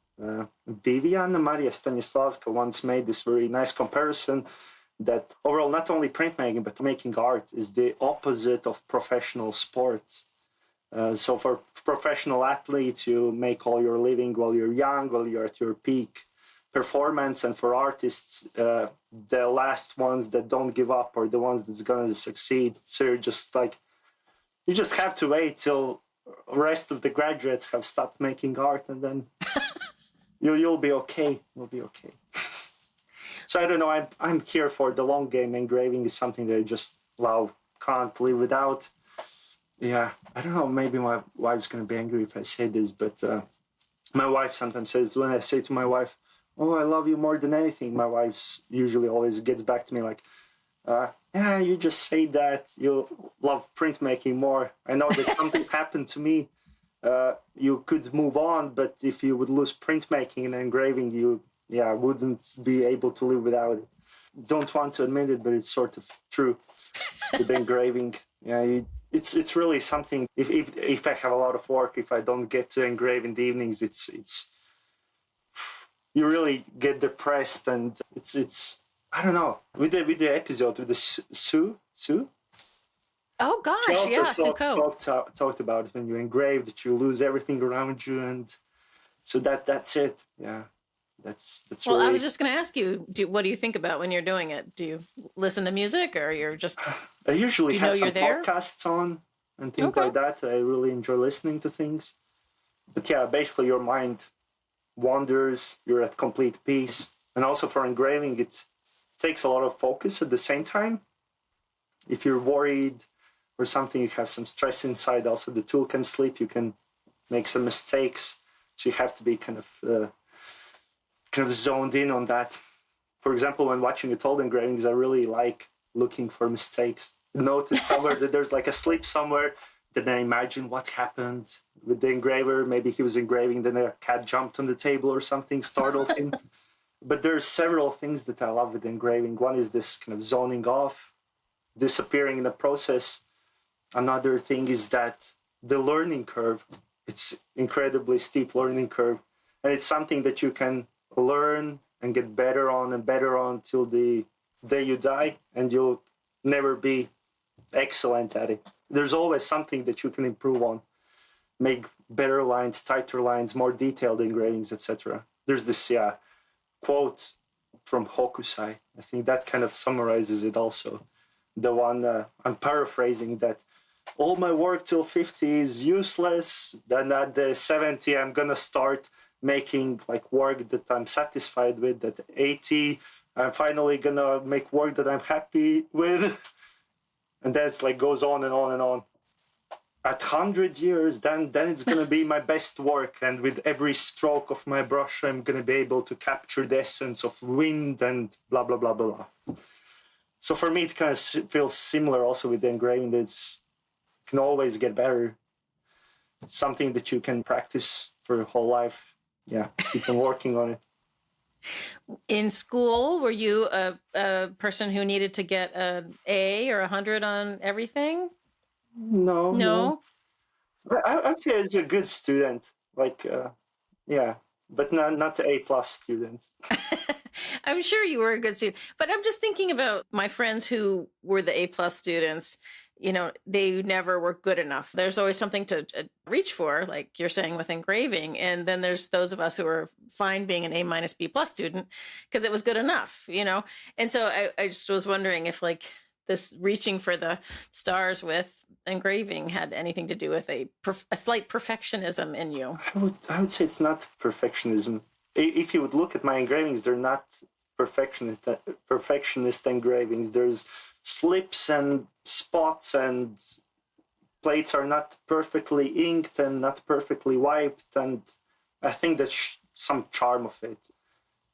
Viviana Maria Stanislavka, once made this very nice comparison that overall, not only printmaking, but making art is the opposite of professional sports. So for professional athletes, you make all your living while you're young, while you're at your peak performance. And for artists, the last ones that don't give up are the ones that's going to succeed. So you're just like, you just have to wait till the rest of the graduates have stopped making art, and then you'll be okay. You'll be okay. So I don't know. I'm here for the long game. Engraving is something that I just love, can't live without. Yeah, I don't know. Maybe my wife's gonna be angry if I say this, but my wife sometimes says, when I say to my wife, "Oh, I love you more than anything," my wife usually always gets back to me like, "Yeah, you just say that you love printmaking more. I know that something happened to me. You could move on, but if you would lose printmaking and engraving, you wouldn't be able to live without it." Don't want to admit it, but it's sort of true with engraving. Yeah, it's really something. If I have a lot of work, if I don't get to engrave in the evenings, it's you really get depressed, and it's I don't know. With the episode with the Sue. Oh She gosh, also yeah, Suko. talked about it when you engrave that you lose everything around you, and so that's it. Yeah, that's Well, I really. was just going to ask you, what do you think about when you're doing it? Do you listen to music, or you're just, I usually do you know have you're some there? podcasts on and things Okay. like that. I really enjoy listening to things. But yeah, basically your mind wanders. You're at complete peace, and also for engraving, it takes a lot of focus at the same time. If you're worried or something, you have some stress inside. Also, the tool can slip. You can make some mistakes, so you have to be kind of zoned in on that. For example, when watching a told engravings, I really like looking for mistakes. Notice somewhere that there's like a slip somewhere. Then I imagine what happened with the engraver. Maybe he was engraving, then a cat jumped on the table or something, startled him. But there's several things that I love with engraving. One is this kind of zoning off, disappearing in the process. Another thing is that the learning curve, it's incredibly steep learning curve. And it's something that you can learn and get better on and better on till the day you die, and you'll never be excellent at it. There's always something that you can improve on, make better lines, tighter lines, more detailed engravings, etc. There's this quote from Hokusai. I think that kind of summarizes it also. The one I'm paraphrasing, that all my work till 50 is useless. Then at the 70, I'm gonna start making like work that I'm satisfied with. At 80, I'm finally gonna make work that I'm happy with. And that's like goes on and on and on. At 100 years, then it's gonna be my best work. And with every stroke of my brush, I'm gonna be able to capture the essence of wind and blah blah blah blah blah. So for me, it kind of feels similar also with the engraving. That it's can always get better. It's something that you can practice for your whole life. Yeah, keep on working on it. In school, were you a person who needed to get an A or 100 on everything? No, no. No. I'd say it's a good student. Like, yeah, but not the A+ student. I'm sure you were a good student, but I'm just thinking about my friends who were the A+ students. They never were good enough. There's always something to reach for, like you're saying with engraving. And then there's those of us who are fine being an A- B+ student because it was good enough. And so I just was wondering if, like, this reaching for the stars with engraving had anything to do with a slight perfectionism in you. I would say it's not perfectionism. If you would look at my engravings, they're not perfectionist engravings. There's slips and spots, and plates are not perfectly inked and not perfectly wiped, and I think that's some charm of it.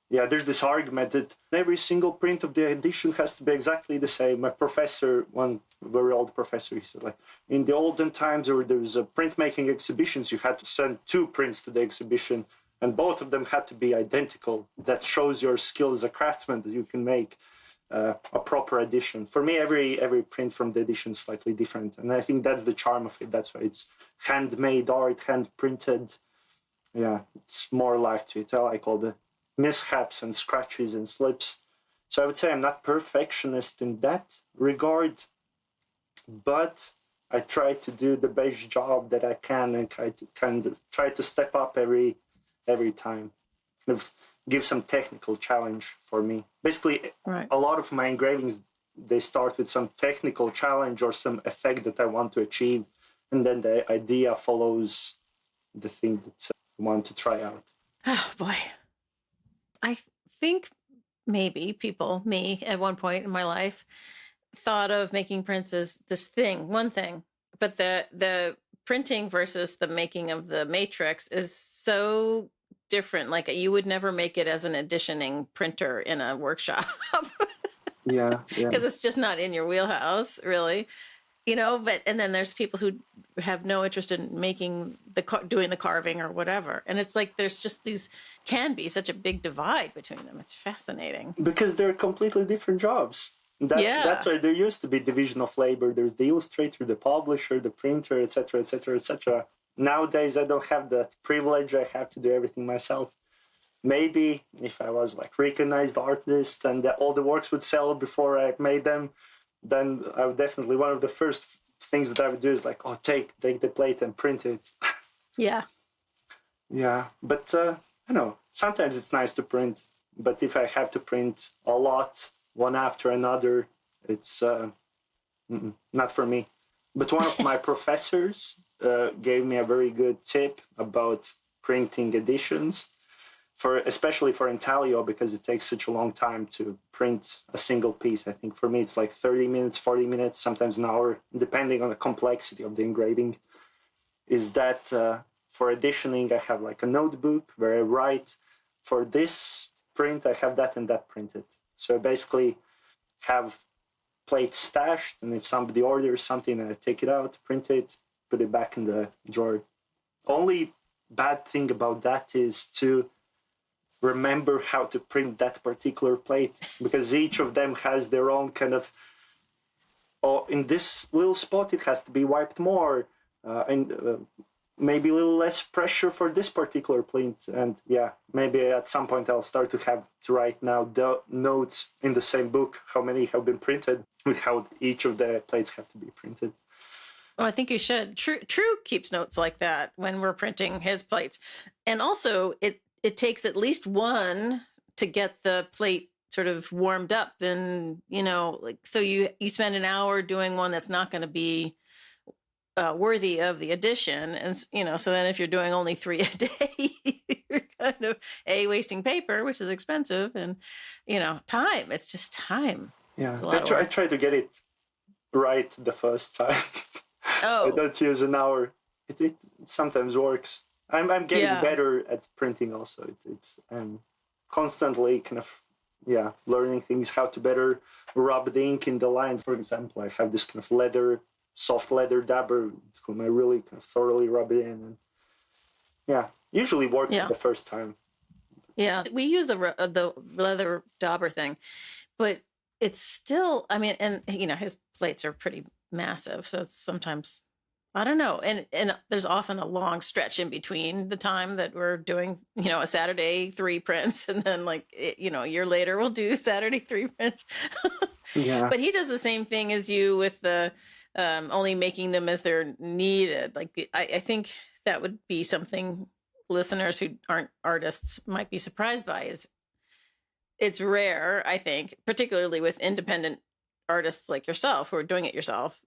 Yeah, there's this argument that every single print of the edition has to be exactly the same. My professor, one very old professor, he said, like, in the olden times where there was a printmaking exhibitions, you had to send 2 prints to the exhibition, and both of them had to be identical. That shows your skill as a craftsman, that you can make a proper edition. For me, every print from the edition is slightly different, and I think that's the charm of it. That's why it's handmade art, hand printed. Yeah, it's more life to it. I like all the mishaps and scratches and slips. So I would say I'm not perfectionist in that regard, but I try to do the best job that I can and try to step up every time. Kind of give some technical challenge for me. Basically, Right. A lot of my engravings, they start with some technical challenge or some effect that I want to achieve, and then the idea follows the thing that I want to try out. Oh boy. I think maybe me at one point in my life, thought of making prints as this thing, one thing, but the printing versus the making of the matrix is so different. Like you would never make it as an editioning printer in a workshop Yeah. because it's just not in your wheelhouse, really. But and then there's people who have no interest in making doing the carving or whatever, and it's like there's just can be such a big divide between them. It's fascinating Because they're completely different jobs. That's why there used to be division of labor. There's the illustrator, the publisher, the printer, etc., etc., etc. Nowadays, I don't have that privilege. I have to do everything myself. Maybe if I was like recognized artist and all the works would sell before I made them, then I would definitely, one of the first things that I would do is like, oh, take the plate and print it. Yeah. Yeah, but I know, sometimes it's nice to print, but if I have to print a lot, one after another, it's not for me. But one of my professors gave me a very good tip about printing editions, especially for intaglio, because it takes such a long time to print a single piece. I think for me it's like 30 minutes, 40 minutes, sometimes an hour, depending on the complexity of the engraving. Is that for editioning, I have like a notebook where I write, for this print, I have that and that printed. So I basically have plates stashed, and if somebody orders something, I take it out, print it, put it back in the drawer. Only bad thing about that is to remember how to print that particular plate, because each of them has their own kind of, oh, in this little spot it has to be wiped more, and maybe a little less pressure for this particular plate. And yeah, maybe at some point I'll start to have to write now the notes in the same book, how many have been printed, with how each of the plates have to be printed. Oh, I think you should. True keeps notes like that when we're printing his plates. And also it takes at least one to get the plate sort of warmed up, and so you spend an hour doing one that's not going to be worthy of the edition, and so then if you're doing only 3 a day, you're kind of wasting paper, which is expensive, and time. It's just time. Yeah, it's a lot I try to get it right the first time. Oh, I don't use an hour. It sometimes works. I'm getting better at printing also. It's constantly kind of learning things, how to better rub the ink in the lines. For example, I have this kind of soft leather dabber whom I really kind of thoroughly rub it in, and usually works the first time. Yeah, we use the leather dauber thing, but it's still, I mean, and his plates are pretty massive, so it's sometimes, I don't know, and there's often a long stretch in between the time that we're doing a Saturday 3 prints, and then a year later we'll do Saturday 3 prints. Yeah, but he does the same thing as you with the only making them as they're needed. I think that would be something listeners who aren't artists might be surprised by. Is it's rare, I think, particularly with independent artists like yourself who are doing it yourself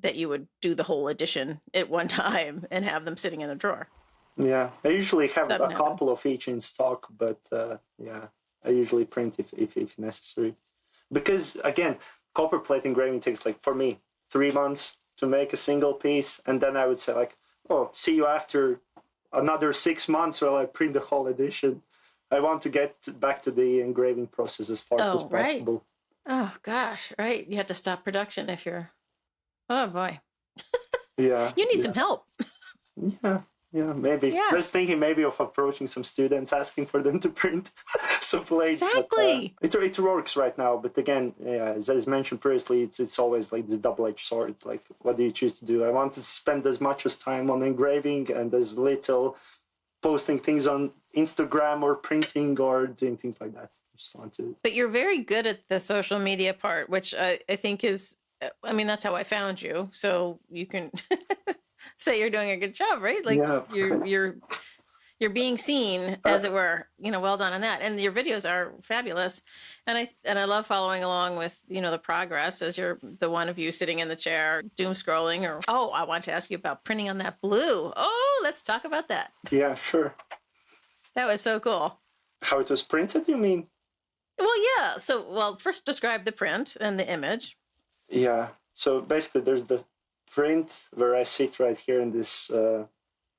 that you would do the whole edition at one time and have them sitting in a drawer. Yeah, I usually have Doesn't a happen. couple of each in stock, but yeah, I usually print if necessary. Because again, copper plate engraving takes, like, for me, 3 months to make a single piece, and then I would say, like, oh, see you after another 6 months while I print the whole edition. I want to get back to the engraving process as fast as Oh, right. possible. Oh, gosh, right. You have to stop production if you're, oh boy. Yeah, You need yeah, some help. yeah. Maybe I Yeah, was thinking maybe of approaching some students, asking for them to print some plate, but exactly. it works right now. But again, yeah, as mentioned previously, it's always like this double-edged sword. Like, what do you choose to do? I want to spend as much as time on engraving and as little posting things on Instagram or printing or doing things like that. Just want to. But you're very good at the social media part, which I think is, I mean, that's how I found you. So you can say you're doing a good job, right? Like Yeah. you're being seen, as it were. Well done on that. And your videos are fabulous, and I love following along with the progress as you're the one of you sitting in the chair doom scrolling. Or I want to ask you about printing on that blue. Oh, let's talk about that. Yeah, sure. That was so cool. How it was printed, you mean? Well, yeah. So, first describe the print and the image. Yeah. So basically, there's the print where I sit right here in this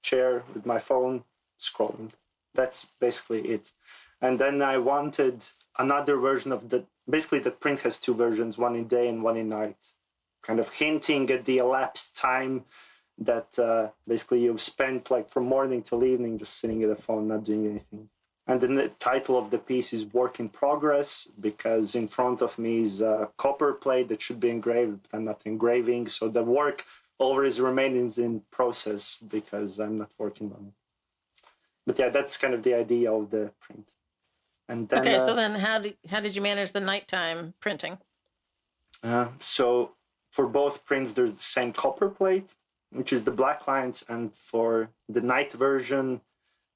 chair with my phone scrolling. That's basically it. And then I wanted another version of the. Basically, the print has two versions, one in day and one in night, kind of hinting at the elapsed time that basically you've spent, like, from morning till evening just sitting at the phone, not doing anything. And then the title of the piece is Work in Progress, because in front of me is a copper plate that should be engraved, but I'm not engraving. So the work always remains in process because I'm not working on it. But yeah, that's kind of the idea of the print. And then, Okay, so then how did you manage the nighttime printing? so for both prints, there's the same copper plate, which is the black lines. And for the night version,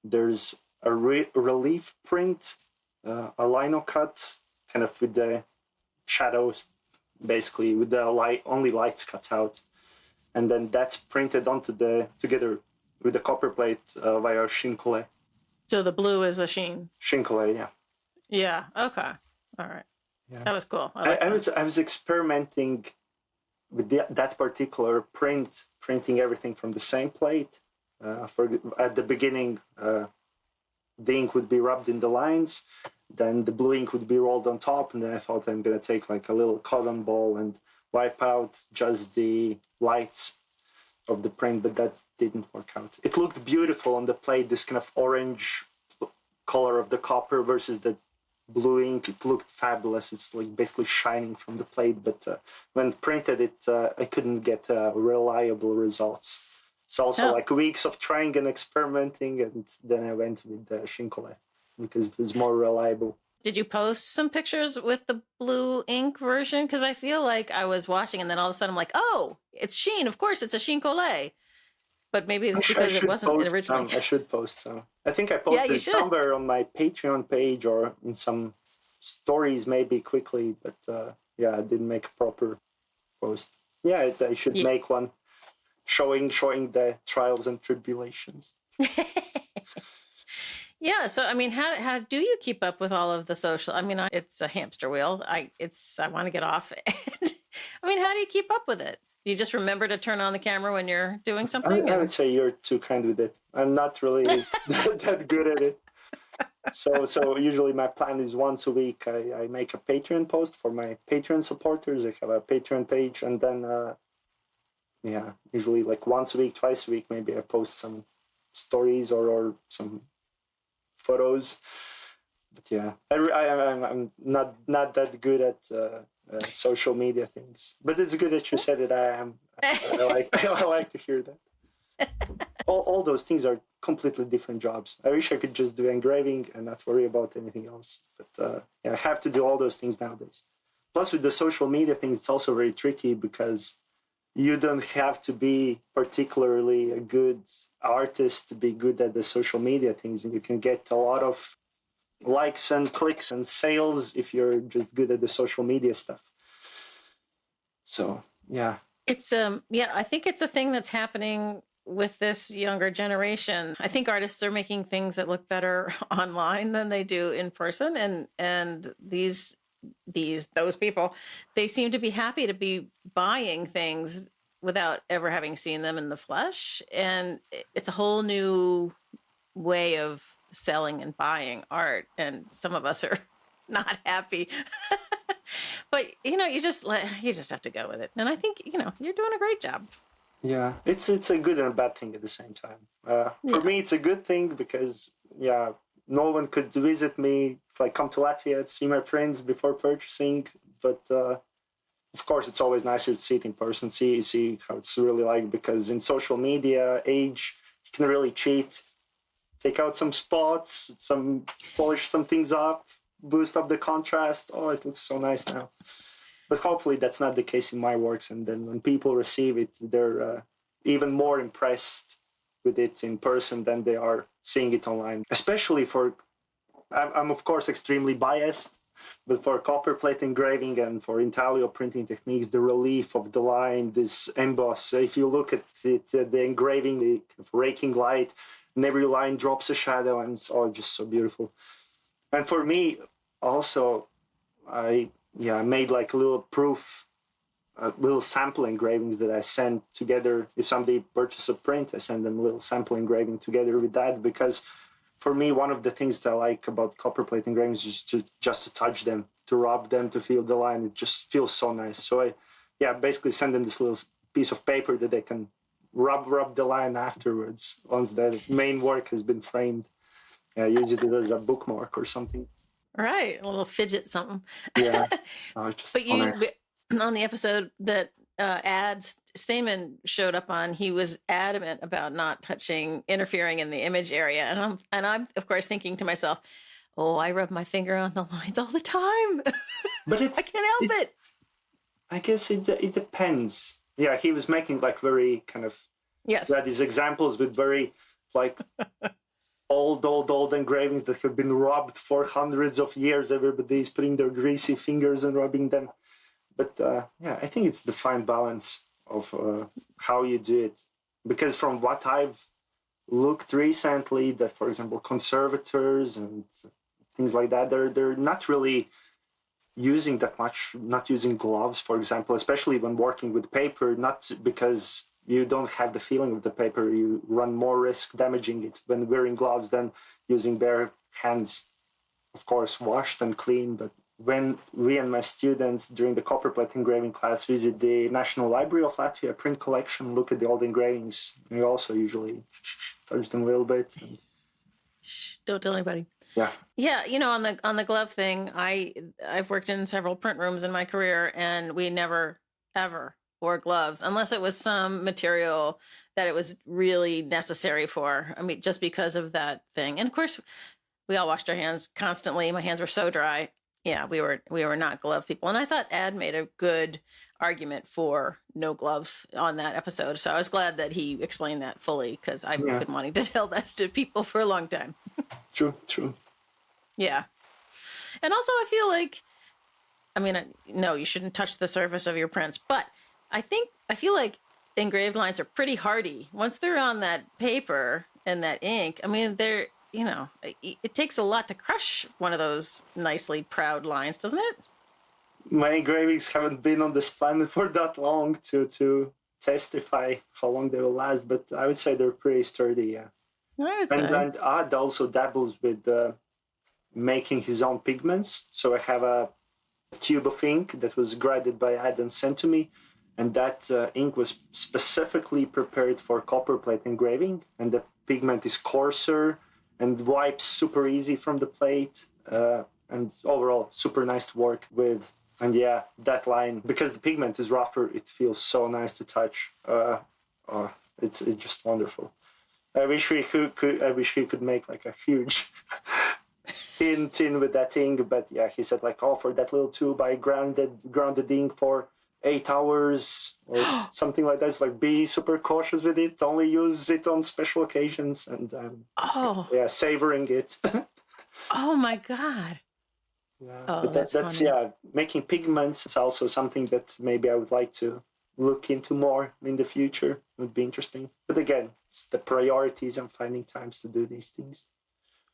there's a relief print, a lino cut, kind of with the shadows, basically with the only lights cut out, and then that's printed onto together with the copper plate via shinkole. So the blue is a sheen. Shinkole, yeah. Yeah. Okay. All right. Yeah. That was cool. I was experimenting with that particular printing everything from the same plate. At the beginning, the ink would be rubbed in the lines, then the blue ink would be rolled on top, and then I thought I'm going to take, like, a little cotton ball and wipe out just the lights of the print, but that didn't work out. It looked beautiful on the plate, this kind of orange color of the copper versus the blue ink. It looked fabulous. It's like basically shining from the plate, but when printed I couldn't get reliable results. It's also like weeks of trying and experimenting, and then I went with the shinkole because it was more reliable. Did you post some pictures with the blue ink version? Because I feel like I was watching, and then all of a sudden I'm like, oh, it's sheen. Of course, it's a shinkole. But maybe it's because it wasn't originally. I should post some. I think I posted somewhere on my Patreon page or in some stories, maybe quickly. But yeah, I didn't make a proper post. Yeah, I should make one showing the trials and tribulations. Yeah. So, I mean, how do you keep up with all of the social? I mean, it's a hamster wheel. I want to get off. I mean, how do you keep up with it? You just remember to turn on the camera when you're doing something? I would say you're too kind with it. I'm not really that good at it. So usually my plan is once a week I make a Patreon post for my Patreon supporters. I have a Patreon page, and then yeah, usually like once a week, twice a week, maybe I post some stories or some photos. But yeah, I'm not that good at social media things. But it's good that you said it. I like to hear that. All those things are completely different jobs. I wish I could just do engraving and not worry about anything else. But yeah, I have to do all those things nowadays. Plus, with the social media thing, it's also very tricky because you don't have to be particularly a good artist to be good at the social media things, and you can get a lot of likes and clicks and sales if you're just good at the social media stuff. So yeah. It's yeah, I think it's a thing that's happening with this younger generation. I think artists are making things that look better online than they do in person, and those people, they seem to be happy to be buying things without ever having seen them in the flesh, and it's a whole new way of selling and buying art, and some of us are not happy. But you just have to go with it, and I think you're doing a great job. Yeah, it's a good and a bad thing at the same time. For me, Yes. it's a good thing because yeah, no one could visit me, like come to Latvia to see my friends before purchasing. But of course, it's always nicer to see it in person, see how it's really like. Because in social media age, you can really cheat, take out some spots, some polish some things up, boost up the contrast. Oh, it looks so nice now. But hopefully that's not the case in my works, and then when people receive it, they're even more impressed with it in person than they are seeing it online. Especially for, I'm of course extremely biased, but for copper plate engraving and for intaglio printing techniques, the relief of the line, this emboss, if you look at it, the engraving, the raking light, and every line drops a shadow, and it's all just so beautiful. And for me, also, I made like a little proof, little sample engravings that I send together. If somebody purchases a print, I send them a little sample engraving together with that, because for me, one of the things that I like about copperplate engravings is just to touch them, to rub them, to feel the line. It just feels so nice. So basically send them this little piece of paper that they can rub the line afterwards once the main work has been framed. Use it as a bookmark or something. Right, a little fidget something. Yeah, oh, it's But just so you, nice. on the episode that ads Stamen showed up on, he was adamant about not touching, interfering in the image area, and I'm of course thinking to myself, oh, I rub my finger on the lines all the time. But I can't help it. I guess it depends. Yeah, he was making like very kind of, Yes. yeah, these examples with very like old engravings that have been rubbed for hundreds of years. Everybody's putting their greasy fingers and rubbing them. But I think it's the fine balance of how you do it. Because from what I've looked recently, that for example, conservators and things like that, they're not really using that much, not using gloves, for example, especially when working with paper, not because you don't have the feeling of the paper, you run more risk damaging it when wearing gloves than using bare hands, of course, washed and clean. But when we and my students during the copperplate engraving class visit the National Library of Latvia print collection, look at the old engravings, we also usually touch them a little bit. And, Shh, don't tell anybody. yeah. Yeah, on the glove thing, I've worked in several print rooms in my career, and we never ever wore gloves unless it was some material that it was really necessary for. I mean, just because of that thing. And of course, we all washed our hands constantly. My hands were so dry. Yeah, we were not glove people. And I thought Ad made a good argument for no gloves on that episode. So I was glad that he explained that fully, because I've Yeah, been wanting to tell that to people for a long time. true. Yeah. And also, I feel like, I mean, no, you shouldn't touch the surface of your prints, but I feel like engraved lines are pretty hardy. Once they're on that paper and that ink, I mean, it takes a lot to crush one of those nicely proud lines, doesn't it? My engravings haven't been on this planet for that long to testify how long they will last, but I would say they're pretty sturdy. Yeah, I would and say. and Ad also dabbles with making his own pigments. So I have a tube of ink that was graded by Ad and sent to me, and that ink was specifically prepared for copperplate engraving, and the pigment is coarser and wipes super easy from the plate, and overall super nice to work with. And yeah, that line, because the pigment is rougher, it feels so nice to touch. Oh, it's just wonderful. I wish we could I wish we could make like a huge tin with that ink, but yeah, he said like, oh, for that little tube, I grounded ink for 8 hours or something like that. It's like, be super cautious with it. Only use it on special occasions, and Oh, yeah, savoring it. oh my God. Yeah, Oh, but that's that's funny. making pigments is also something that maybe I would like to look into more in the future. Would be interesting. But again, it's the priorities and finding times to do these things.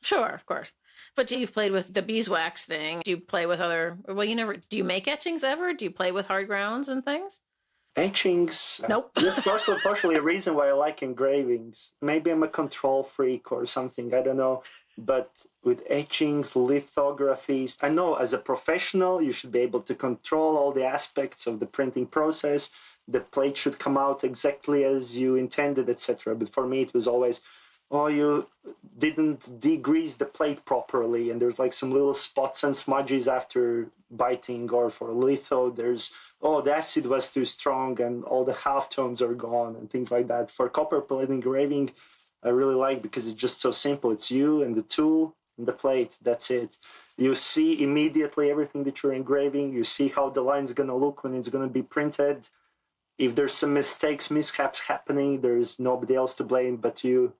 Sure, of course. But you've played with the beeswax thing. Do you play with other, well, you never, do you make etchings ever? Do you play with hard grounds and things? Etchings, Nope. that's partially a reason why I like engravings. Maybe I'm a control freak or something, I don't know. But with etchings, lithographies, I know as a professional, you should be able to control all the aspects of the printing process. The plate should come out exactly as you intended, etc. But for me, it was always, oh, you didn't degrease the plate properly, and there's like some little spots and smudges after biting, or for litho, there's oh, the acid was too strong and all the halftones are gone and things like that. For copper plate engraving, I really like because it's just so simple. It's you and the tool and the plate. That's it. You see immediately everything that you're engraving. You see how the line's going to look when it's going to be printed. If there's some mistakes, mishaps happening, there's nobody else to blame but you.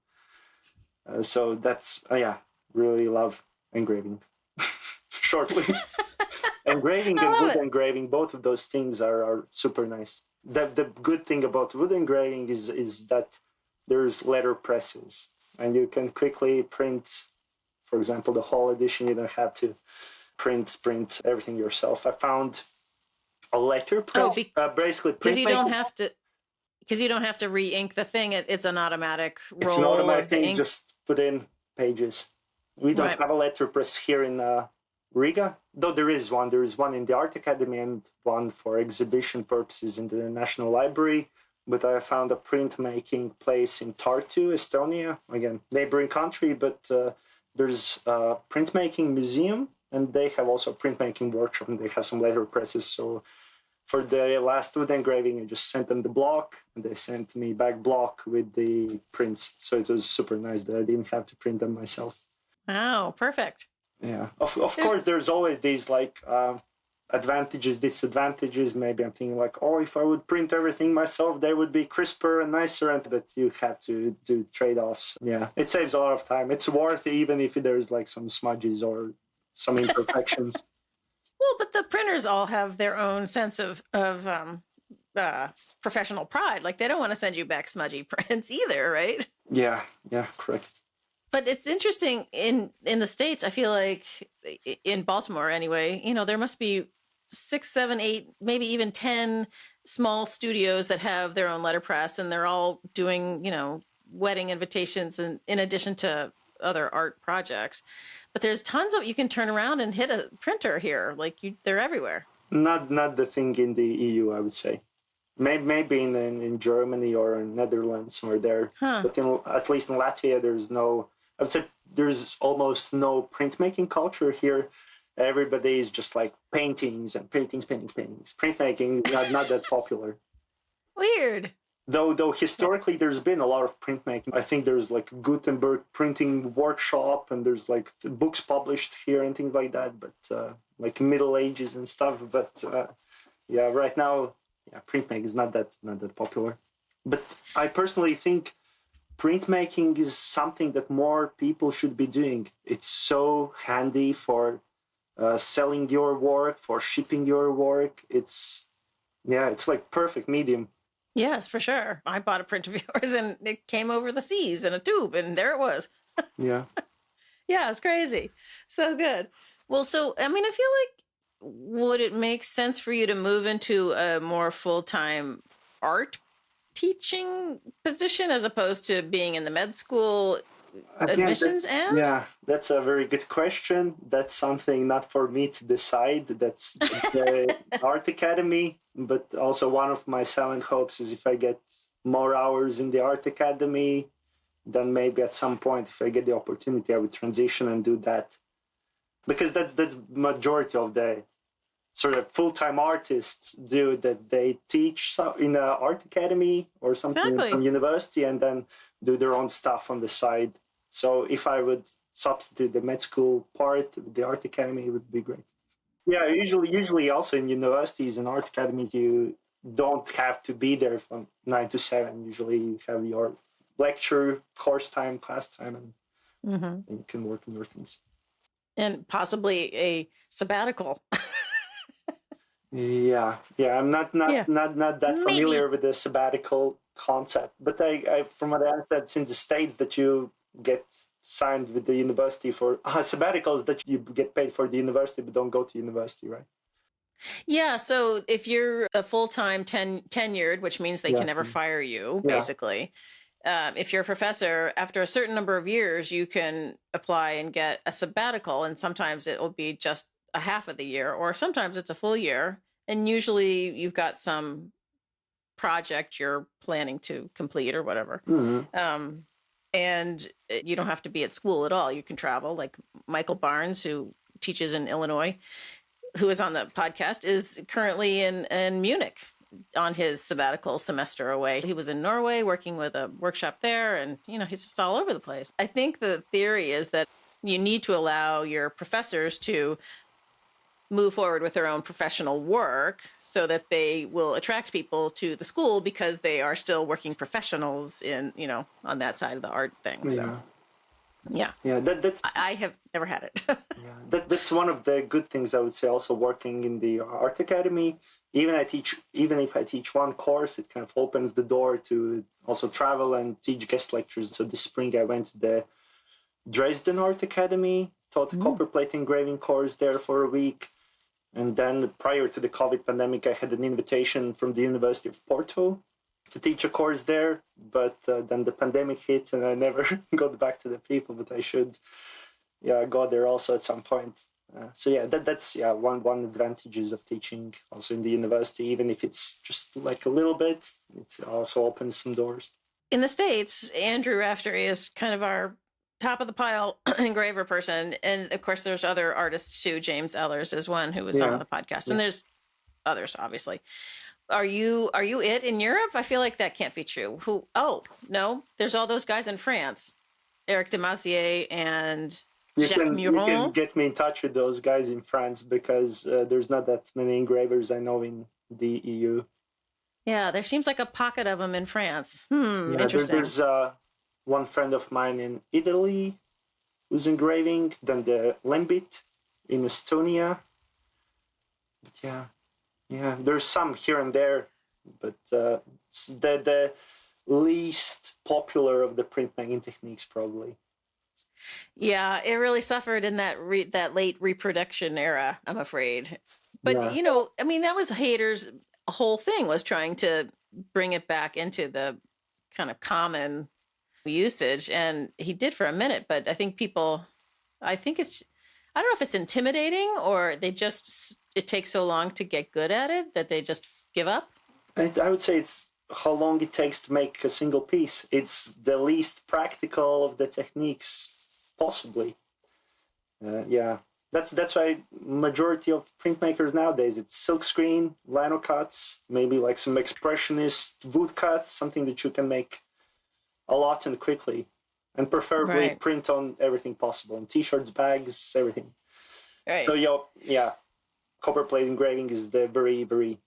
So that's, yeah, really love engraving. Shortly. Engraving I and love wood it. engraving, both of those things are super nice. The good thing about wood engraving is that there's letter presses and you can quickly print, for example, the whole edition. You don't have to print everything yourself. I found a letter Oh, press, basically because you don't printmaking. have to, because you don't have to re-ink the thing. It's an automatic It's an roll automatic of the thing, ink. just put in pages. We don't Right. have a letter press here in Riga, though there is one. There is one in the Art Academy and one for exhibition purposes in the National Library. But I found a printmaking place in Tartu, Estonia, again, neighboring country, but there's a printmaking museum and they have also a printmaking workshop and they have some letter presses. So for the last wood engraving, I just sent them the block and they sent me back block with the prints. So it was super nice that I didn't have to print them myself. Oh, perfect. Yeah, of There's course, there's always these like advantages, disadvantages. Maybe I'm thinking like, oh, if I would print everything myself, they would be crisper and nicer. And but you have to do trade-offs. Yeah, it saves a lot of time. It's worth it, even if there's like some smudges or some imperfections. well, but the printers all have their own sense of professional pride. Like they don't want to send you back smudgy prints either, right? Yeah, yeah, correct. But it's interesting in the States. I feel like in Baltimore anyway, there must be 6, 7, 8, maybe even 10 small studios that have their own letterpress, and they're all doing wedding invitations, and in addition to other art projects. But there's tons of you can turn around and hit a printer here. Like they're everywhere. Not the thing in the EU, I would say. Maybe in Germany or in Netherlands or there, Huh. but at least in Latvia, there's no. I would say there's almost no printmaking culture here. Everybody is just like paintings and paintings. Printmaking is not that popular. Weird. Though historically there's been a lot of printmaking. I think there's like Gutenberg printing workshop and there's like books published here and things like that. But like Middle Ages and stuff. But yeah, right now, yeah, printmaking is not that popular. But I personally think printmaking is something that more people should be doing. It's so handy for selling your work, for shipping your work. It's like perfect medium. Yes, for sure. I bought a print of yours, and it came over the seas in a tube, and there it was. Yeah. Yeah, it's crazy. So good. Well, so I mean, I feel like would it make sense for you to move into a more full-time art teaching position as opposed to being in the med school Again, admissions end? that's a very good question. That's something not for me to decide. That's the art academy. But also one of my silent hopes is if I get more hours in the art academy, then maybe at some point, if I get the opportunity, I would transition and do that. Because that's majority of the sort of full-time artists do, that they teach in an art academy or something in some Exactly. university and then do their own stuff on the side. So if I would substitute the med school part with the art academy, it would be great. Yeah, usually also in universities and art academies, you don't have to be there from 9 to 7. Usually you have your lecture, course time, class time, and Hmm. you can work on your things. And possibly a sabbatical. Yeah, I'm not Yeah, that maybe. familiar with the sabbatical concept, but I from what I understand, it's in the States that you get signed with the university for sabbaticals that you get paid for the university but don't go to university, right? Yeah, so if you're a full-time tenured, which means they can Yeah, never fire you, yeah. basically. If you're a professor, after a certain number of years, you can apply and get a sabbatical, and sometimes it will be just a half of the year, or sometimes it's a full year. And usually you've got some project you're planning to complete or whatever. Hmm. Um, and you don't have to be at school at all. You can travel. Like Michael Barnes, who teaches in Illinois, who is on the podcast, is currently in Munich on his sabbatical semester away. He was in Norway working with a workshop there, and he's just all over the place. I think the theory is that you need to allow your professors to move forward with their own professional work so that they will attract people to the school because they are still working professionals in, on that side of the art thing. So, Yeah, yeah, yeah. That's I have never had it. yeah. That's one of the good things I would say. Also, working in the art academy, even if I teach one course, it kind of opens the door to also travel and teach guest lectures. So this spring I went to the Dresden Art Academy, taught a Mm. copper plate engraving course there for a week. And then prior to the COVID pandemic, I had an invitation from the University of Porto to teach a course there. But then the pandemic hit and I never got back to the people, but I should go there also at some point. So yeah, that's one advantages of teaching also in the university, even if it's just like a little bit, it also opens some doors. In the States, Andrew Raftery is kind of our top of the pile engraver person. And of course, there's other artists too. James Ellers is one who was on Yeah, the podcast. yeah. And there's others, obviously. Are you it in Europe? I feel like that can't be true. Who? Oh, no, there's all those guys in France. Eric Demazier and Jacques You can Muron. get me in touch with those guys in France because there's not that many engravers I know in the EU. Yeah, there seems like a pocket of them in France. Yeah, Interesting. there's one friend of mine in Italy who's engraving, then the Lembit in Estonia. But there's some here and there, but it's the least popular of the printmaking techniques, probably. Yeah, it really suffered in that late reproduction era, I'm afraid. But Yeah, I mean, that was haters' whole thing, was trying to bring it back into the kind of common usage, and he did for a minute. But I think I don't know if it's intimidating or it takes so long to get good at it that they just give up. I would say it's how long it takes to make a single piece. It's the least practical of the techniques, possibly. Yeah, that's why majority of printmakers nowadays it's silkscreen, lino cuts, maybe like some expressionist wood cuts, something that you can make a lot and quickly, and preferably Right. print on everything possible, on t-shirts, bags, everything. So Right. copper plate engraving is the very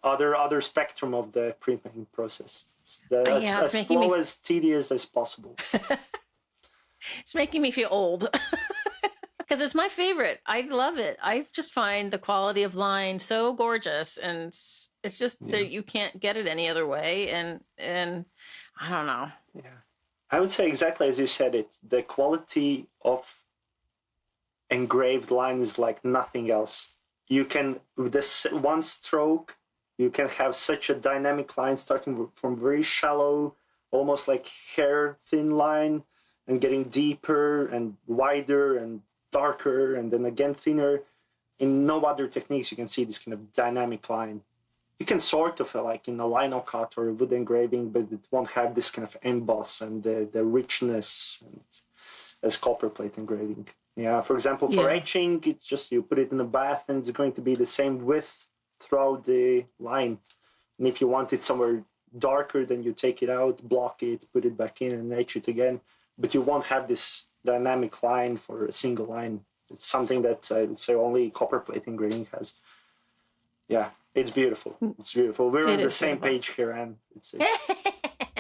other spectrum of the printmaking process. It's Yeah, as slow as tedious as possible. it's making me feel old. Because it's my favorite. I love it. I just find the quality of line so gorgeous, and it's just Yeah, that you can't get it any other way. And I don't know. yeah. I would say exactly as you said it. The quality of engraved line is like nothing else. You can with this one stroke, you can have such a dynamic line starting from very shallow, almost like hair thin line, and getting deeper and wider and darker, and then again thinner. In no other techniques you can see this kind of dynamic line. You can sort of like in a lino cut or a wood engraving, but it won't have this kind of emboss and the richness and as copper plate engraving. Yeah, for example, for Yeah. etching, it's just you put it in a bath and it's going to be the same width throughout the line. And if you want it somewhere darker, then you take it out, block it, put it back in, and etch it again. But you won't have this dynamic line for a single line. It's something that I would say only copper plate engraving has. Yeah, it's beautiful. It's beautiful. We're It on the is same beautiful. page here, and it's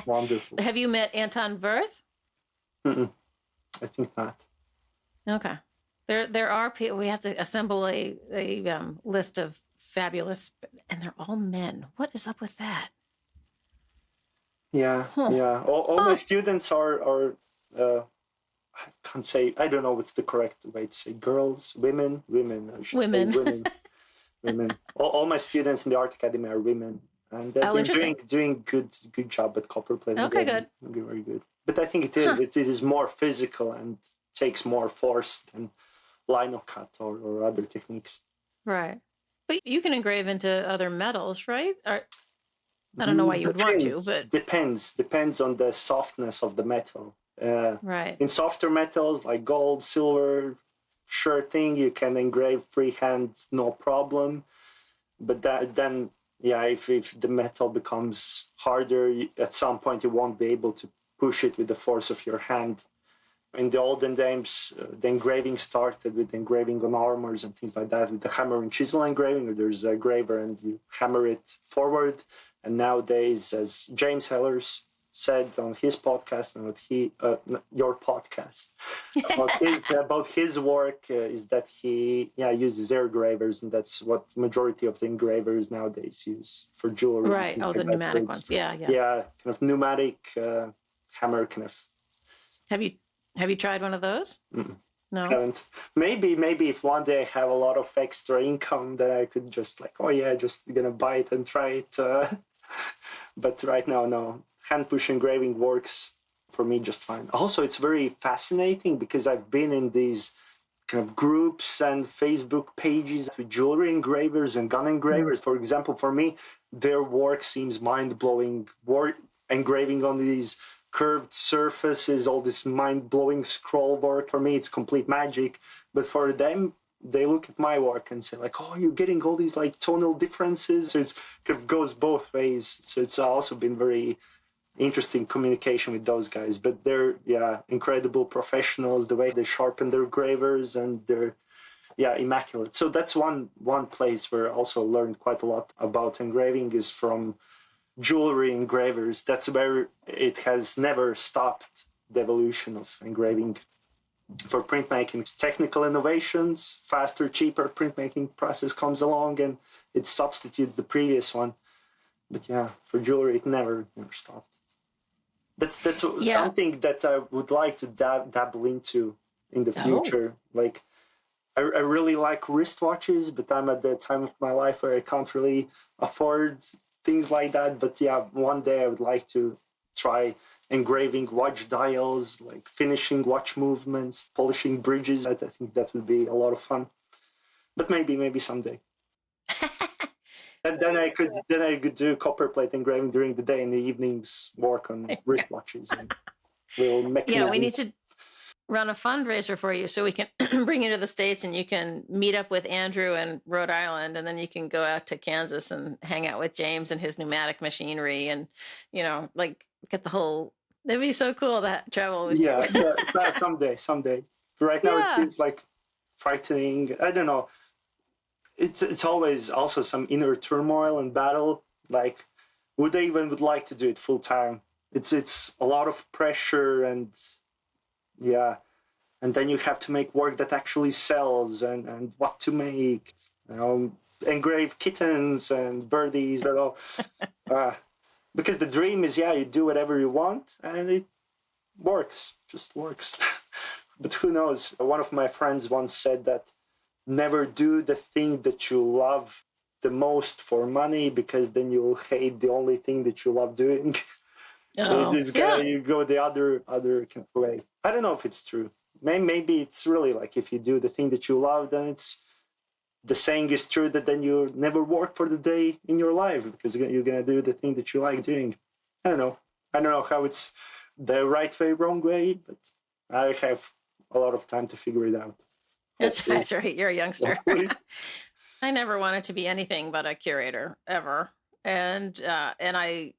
wonderful. Have you met Anton Wirth? Mm-mm, I think not. Okay. There are people. We have to assemble a list of fabulous, and they're all men. What is up with that? Yeah, Huh. yeah. All my students are I can't say, I don't know what's the correct way to say girls, women. I should say Women. women. All my students in the art academy are women, and they've Oh, been interesting. doing good job at copperplate. Okay, good. Very good. But I think Huh. it is more physical and takes more force than lino cut or other techniques. Right. But you can engrave into other metals, right? Or, I don't know why you would want to, but Depends on the softness of the metal. right. In softer metals like gold, silver, sure thing, you can engrave freehand, no problem. But then, yeah, if the metal becomes harder, at some point you won't be able to push it with the force of your hand. In the olden days, the engraving started with engraving on armors and things like that, with the hammer and chisel engraving, where there's a graver and you hammer it forward. And nowadays, as James Hellers said on his podcast, and what your podcast, about his work, is that he uses air gravers, and that's what majority of the engravers nowadays use for jewelry. Right. Oh, the pneumatic ones. Yeah, yeah. Yeah, kind of pneumatic hammer kind of. Have you tried one of those? Mm. No. Haven't. Maybe if one day I have a lot of extra income, then I could just like, oh yeah, just gonna buy it and try it. But right now, no. Hand push engraving works for me just fine. Also, it's very fascinating because I've been in these kind of groups and Facebook pages with jewelry engravers and gun engravers. For example, for me, their work seems mind-blowing. Engraving on these curved surfaces, all this mind-blowing scroll work. For me, it's complete magic. But for them, they look at my work and say like, oh, you're getting all these like tonal differences. So it kind of goes both ways. So it's also been very interesting communication with those guys. But they're, incredible professionals, the way they sharpen their gravers, and they're, immaculate. So that's one place where I also learned quite a lot about engraving is from jewelry engravers. That's where it has never stopped, the evolution of engraving. For printmaking, technical innovations, faster, cheaper printmaking process comes along and it substitutes the previous one. But yeah, for jewelry, it never stopped. That's something that I would like to dabble into in the future. Like, I really like wristwatches, but I'm at the time of my life where I can't really afford things like that. But yeah, one day I would like to try engraving watch dials, like finishing watch movements, polishing bridges. I think that would be a lot of fun. But maybe someday. And then I could do copperplate engraving during the day, and the evenings work on wristwatches and little mechanisms. Yeah, we need to run a fundraiser for you so we can bring you to the States and you can meet up with Andrew in Rhode Island, and then you can go out to Kansas and hang out with James and his pneumatic machinery, and like get the whole. It'd be so cool to travel with you. Yeah, someday. Right now it seems like frightening. I don't know. It's always also some inner turmoil and battle. Like, would I even would like to do it full time? It's a lot of pressure, and yeah, and then you have to make work that actually sells, and what to make, engrave kittens and birdies, because the dream is, you do whatever you want and it just works. But who knows? One of my friends once said that never do the thing that you love the most for money, because then you'll hate the only thing that you love doing. So you go the other way. I don't know if it's true. Maybe it's really like if you do the thing that you love, then it's the saying is true that then you never work for the day in your life because you're gonna do the thing that you like doing. I don't know how it's the right way, wrong way, but I have a lot of time to figure it out. That's right. You're a youngster. I never wanted to be anything but a curator ever, and I,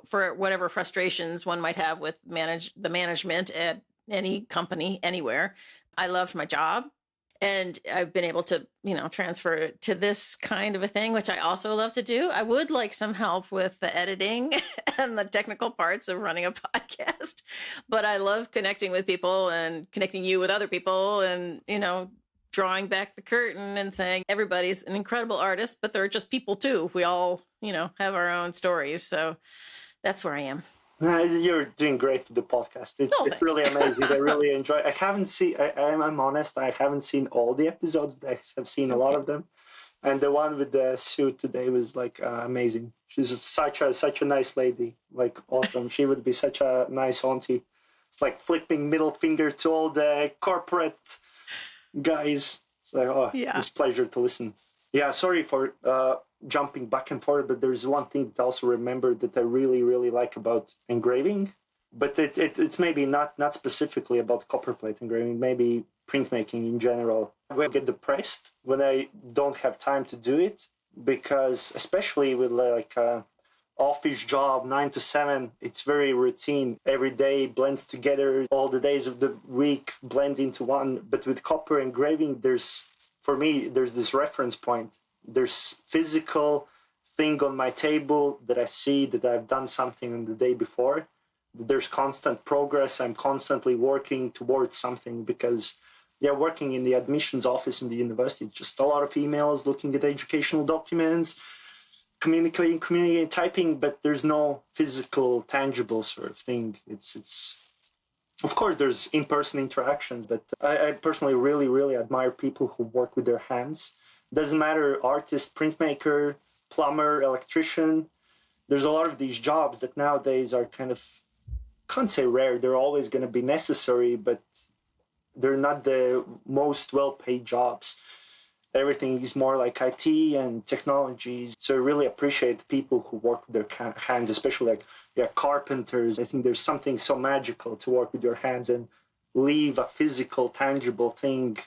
for whatever frustrations one might have with the management at any company anywhere, I loved my job. And I've been able to, transfer it to this kind of a thing, which I also love to do. I would like some help with the editing and the technical parts of running a podcast, but I love connecting with people and connecting you with other people and, drawing back the curtain and saying everybody's an incredible artist, but they're just people too. We all, have our own stories. So that's where I am. You're doing great with the podcast. It's really amazing. I really enjoy. I haven't seen. I'm honest. I haven't seen all the episodes, but I have seen a lot of them. And the one with the suit today was like amazing. She's such a nice lady. Like awesome. She would be such a nice auntie. It's like flipping middle finger to all the corporate guys. It's like it's a pleasure to listen. Yeah, sorry for jumping back and forth, but there's one thing that I also remembered that I really, really like about engraving, but it's maybe not specifically about copperplate engraving, maybe printmaking in general. I get depressed when I don't have time to do it, because especially with like office job 9 to 7, it's very routine. Every day blends together, all the days of the week blend into one. But with copper engraving, there's this reference point. There's physical thing on my table that I see that I've done something on the day before. There's constant progress. I'm constantly working towards something, because working in the admissions office in the university, just a lot of emails, looking at educational documents, communicating, typing, but there's no physical, tangible sort of thing. It's of course, there's in-person interactions, but I personally really, really admire people who work with their hands. Doesn't matter, artist, printmaker, plumber, electrician. There's a lot of these jobs that nowadays are kind of, can't say rare, they're always going to be necessary, but they're not the most well-paid jobs. Everything is more like IT and technologies. So I really appreciate people who work with their hands, especially like carpenters. I think there's something so magical to work with your hands and leave a physical, tangible thing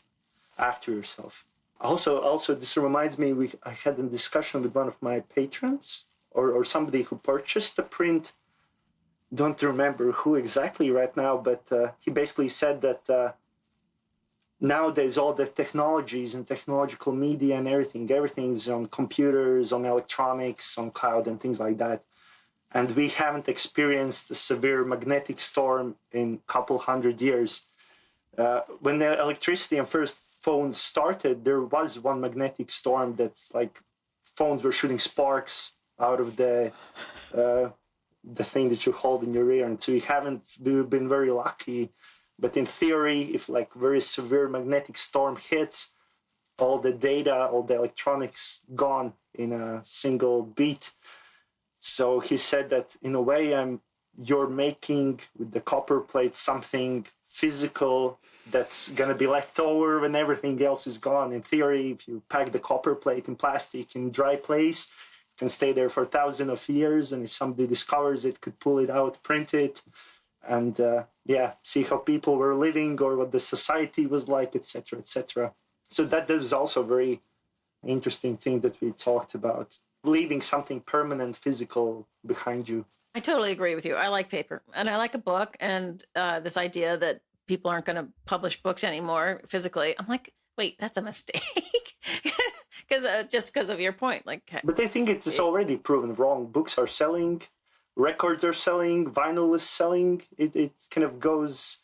after yourself. Also, this reminds me, I had a discussion with one of my patrons or somebody who purchased the print. Don't remember who exactly right now, but he basically said that nowadays all the technologies and technological media and everything's on computers, on electronics, on cloud and things like that. And we haven't experienced a severe magnetic storm in a couple hundred years. When the electricity and first phones started, there was one magnetic storm that's like phones were shooting sparks out of the thing that you hold in your ear. And so we've been very lucky. But in theory, if like very severe magnetic storm hits, all the data, all the electronics gone in a single beat. So he said that in a way, you're making with the copper plate something physical that's going to be left over when everything else is gone. In theory, if you pack the copper plate in plastic in dry place, it can stay there for thousands of years. And if somebody discovers it, could pull it out, print it, and see how people were living or what the society was like, etc., etc. So that was also a very interesting thing that we talked about, leaving something permanent, physical behind you. I totally agree with you. I like paper and I like a book, and this idea that people aren't going to publish books anymore physically. I'm like, wait, that's a mistake. Because of your point. But I think it's already proven wrong. Books are selling. Records are selling, vinyl is selling. It kind of goes,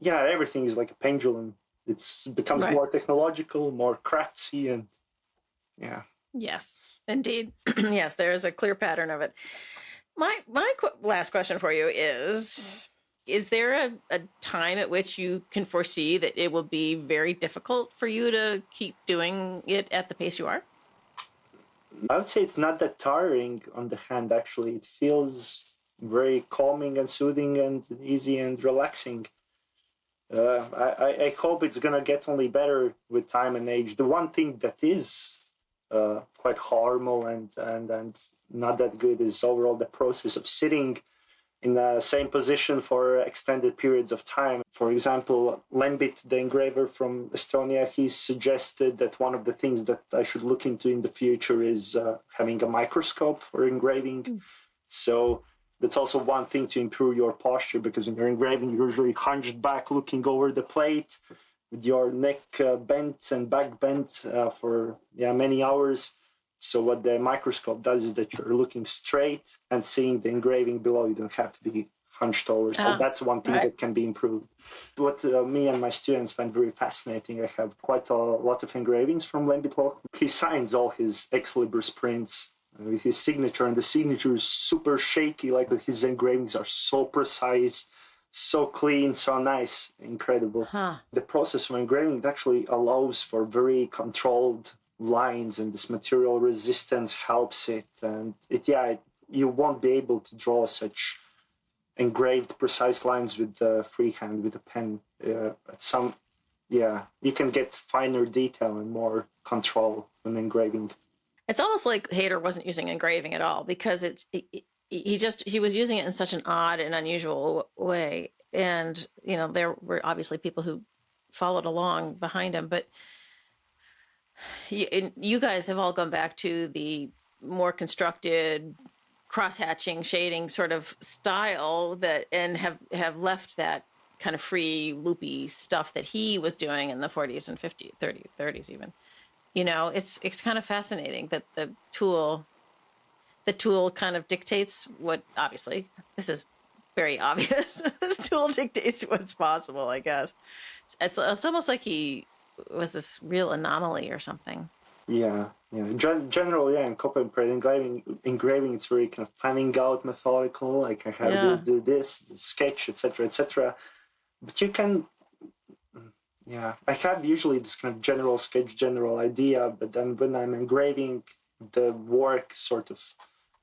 everything is like a pendulum. It becomes more technological, more craftsy, and Yes, indeed. Yes, there is a clear pattern of it. My last question for you is there a time at which you can foresee that it will be very difficult for you to keep doing it at the pace you are? I would say it's not that tiring on the hand, actually. It feels very calming and soothing and easy and relaxing. I hope it's going to get only better with time and age. The one thing that is quite harmful and not that good is overall the process of sitting in the same position for extended periods of time. For example, Lembit, the engraver from Estonia, he suggested that one of the things that I should look into in the future is having a microscope for engraving. So that's also one thing to improve your posture, because when you're engraving, you're usually hunched back looking over the plate. with your neck bent and back bent for many hours. So what the microscope does is that you're looking straight and seeing the engraving below. You don't have to be hunched over. So that's one thing that can be improved. What me and my students find very fascinating, I have quite a lot of engravings from Lembitlock. He signs all his Ex Libris prints with his signature, and the signature is super shaky. Like his engravings are so precise, so clean, so nice, incredible. The process of engraving actually allows for very controlled lines, and this material resistance helps it. And you won't be able to draw such engraved precise lines with the freehand with a pen. You can get finer detail and more control when engraving. It's almost like Hayter wasn't using engraving at all, because he was using it in such an odd and unusual way. And, there were obviously people who followed along behind him, but you guys have all gone back to the more constructed cross-hatching shading sort of style and have left that kind of free loopy stuff that he was doing in the 40s and 50s, 30s even. It's kind of fascinating that the tool kind of dictates what, obviously, this is very obvious. This tool dictates what's possible, I guess. It's almost like he was this real anomaly or something. Generally, in copper and print engraving, it's very kind of planning out, methodical. Like I have to do this, sketch, etc., etc. But you can, I have usually this kind of general sketch, general idea. But then when I'm engraving, the work sort of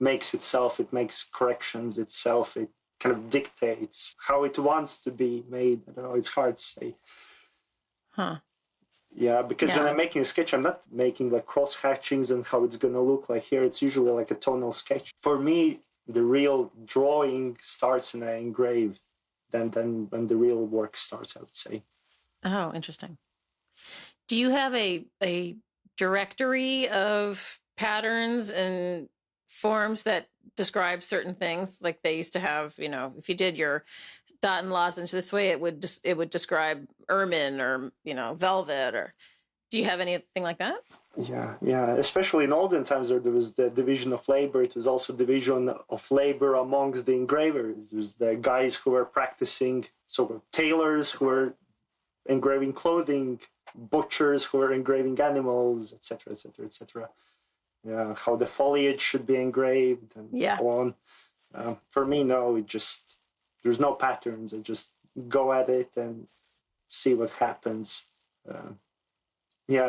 makes itself. It makes corrections itself. It kind of dictates how it wants to be made. I don't know. It's hard to say. Yeah, because when I'm making a sketch, I'm not making like cross hatchings and how it's going to look like here. It's usually like a tonal sketch. For me, the real drawing starts when I engrave, then when the real work starts, I would say. Oh, interesting. Do you have a directory of patterns and forms that describe certain things? Like they used to have, if you did your dot and lozenge this way, it would describe ermine or velvet. Or do you have anything like that? Yeah. Especially in olden times, there was the division of labor. It was also division of labor amongst the engravers. There's the guys who were practicing, so tailors who were engraving clothing, butchers who were engraving animals, etc., etc., etc. Yeah, how the foliage should be engraved and so on. For me, no, there's no patterns. I just go at it and see what happens.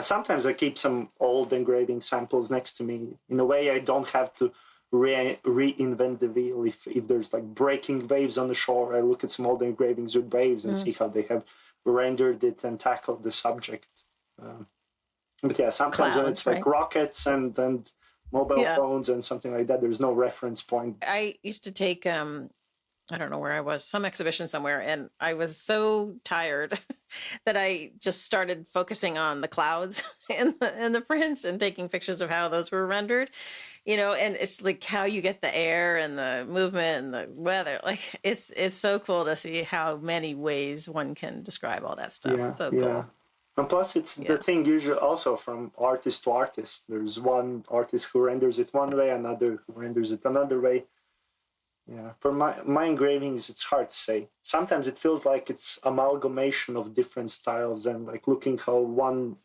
Sometimes I keep some old engraving samples next to me. In a way, I don't have to reinvent the wheel. If there's like breaking waves on the shore, I look at some old engravings with waves and see how they have rendered it and tackled the subject. But sometimes Clouds, when it's like rockets and mobile phones and something like that, there's no reference point. I used to take, I don't know where I was, some exhibition somewhere, and I was so tired that I just started focusing on the clouds in the prints and taking pictures of how those were rendered, and it's like how you get the air and the movement and the weather. Like it's so cool to see how many ways one can describe all that stuff. Cool. And plus, it's the thing usually also from artist to artist. There's one artist who renders it one way, another who renders it another way. Yeah, for my engravings, it's hard to say. Sometimes it feels like it's amalgamation of different styles and like looking how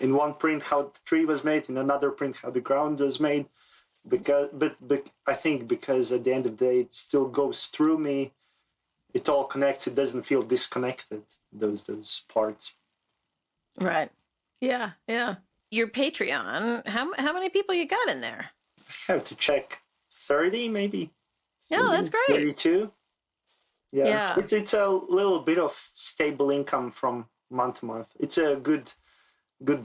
in one print how the tree was made, in another print how the ground was made. But I think because at the end of the day, it still goes through me. It all connects. It doesn't feel disconnected. Those parts. Right. Yeah. Your Patreon, how many people you got in there? I have to check. 30 maybe. Yeah, that's great. 32. Yeah. It's a little bit of stable income from month to month. It's a good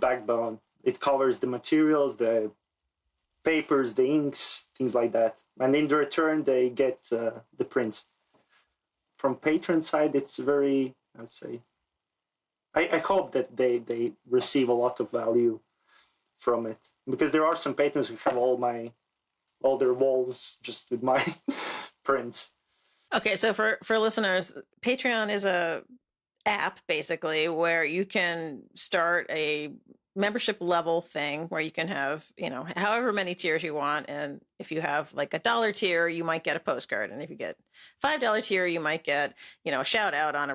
backbone. It covers the materials, the papers, the inks, things like that. And in return, they get the prints. From patron side, it's very, I would say, I hope that they receive a lot of value from it, because there are some patrons who have all their walls just with my prints. Okay, so for listeners, Patreon is a app basically where you can start a membership level thing where you can have, however many tiers you want. And if you have like $1 tier, you might get a postcard. And if you get $5 tier, you might get, a shout out on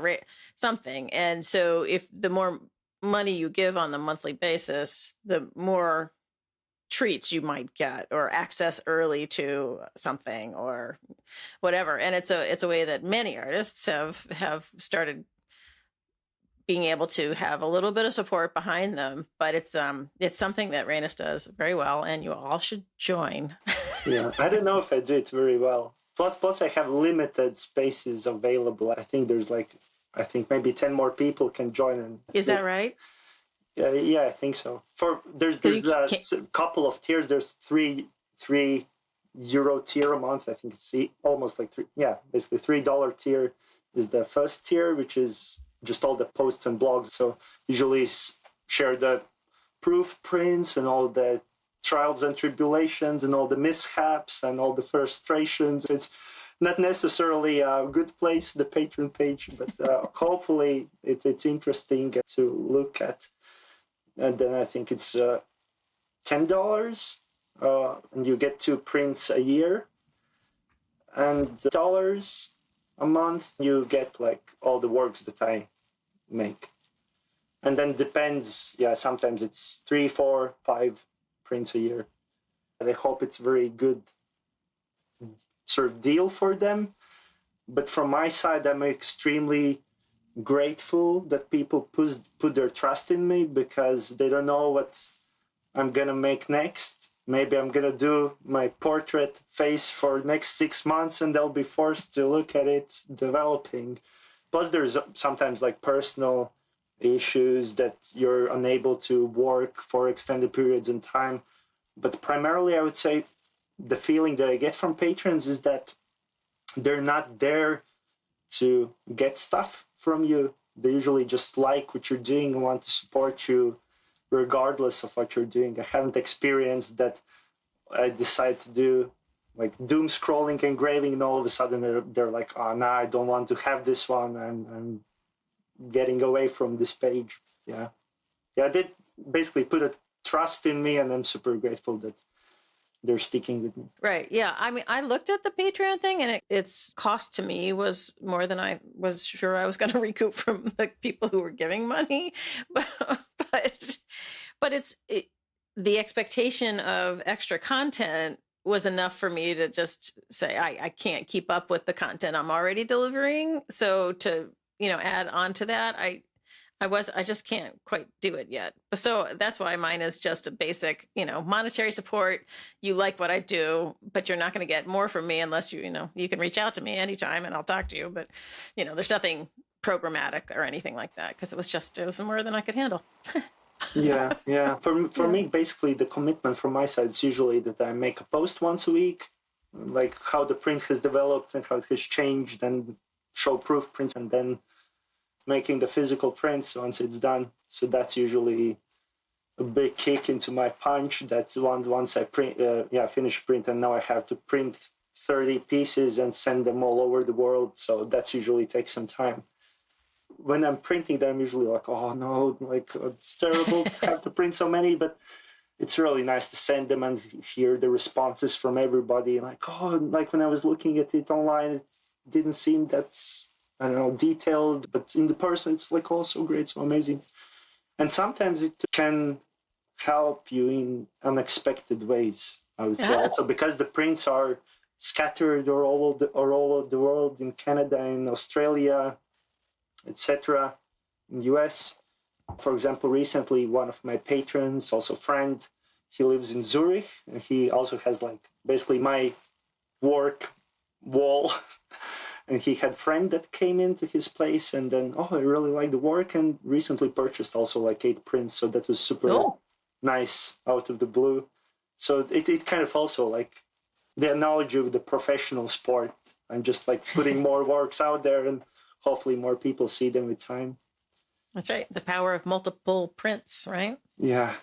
something. And so if the more money you give on the monthly basis, the more treats you might get or access early to something or whatever. And it's a way that many artists have started being able to have a little bit of support behind them, but it's something that Reinis does very well, and you all should join. Yeah, I don't know if I do it very well. Plus, I have limited spaces available. I think there's maybe 10 more people can join. And is that right? Yeah, I think so. There's a couple of tiers. There's three euro tier a month. I think it's almost like basically $3 tier is the first tier, which is just all the posts and blogs. So usually share the proof prints and all the trials and tribulations and all the mishaps and all the frustrations. It's not necessarily a good place, the Patreon page, but hopefully it's interesting to look at. And then I think it's $10, and you get 2 prints a year, and dollars a month you get like all the works that I make. And then depends, sometimes it's 3, 4, 5 prints a year. And I hope it's very good sort of deal for them. But from my side, I'm extremely grateful that people put their trust in me, because they don't know what I'm gonna make next. Maybe I'm gonna do my portrait face for next 6 months, and they'll be forced to look at it developing. Plus, there's sometimes like personal issues that you're unable to work for extended periods in time. But primarily, I would say the feeling that I get from patrons is that they're not there to get stuff from you. They usually just like what you're doing and want to support you regardless of what you're doing. I haven't experienced that I decide to do like doom scrolling engraving and all of a sudden they're like, oh no, I don't want to have this one. I'm getting away from this page. Yeah, they basically put a trust in me, and I'm super grateful that they're sticking with me. Right. Yeah. I mean, I looked at the Patreon thing, and its cost to me was more than I was sure I was going to recoup from the people who were giving money. But the expectation of extra content was enough for me to just say, I can't keep up with the content I'm already delivering. So to, add on to that, I just can't quite do it yet. So that's why mine is just a basic, monetary support. You like what I do, but you're not going to get more from me unless you can reach out to me anytime and I'll talk to you. But, there's nothing programmatic or anything like that, because it was more than I could handle. Yeah. For me, basically, the commitment from my side is usually that I make a post once a week, like how the print has developed and how it has changed, and show proof prints, and then making the physical prints once it's done. So that's usually a big kick into my punch. That once I finish print, and now I have to print 30 pieces and send them all over the world. So that's usually takes some time. When I'm printing them, I'm usually like, oh no, like it's terrible to have to print so many, but it's really nice to send them and hear the responses from everybody. Like, oh, like when I was looking at it online, it didn't seem that, I don't know, detailed, but in the person, it's like, oh, so great, so amazing. And sometimes it can help you in unexpected ways, I would say. Also, because the prints are scattered all over the world, in Canada, in Australia, etc., in US. For example, recently, one of my patrons, also friend, he lives in Zurich, and he also has like basically my work wall. And he had a friend that came into his place, and then, I really like the work, and recently purchased also like 8 prints. So that was super nice out of the blue. So it kind of also like the analogy of the professional sport. I'm just like putting more works out there, and hopefully more people see them with time. That's right. The power of multiple prints, right? Yeah.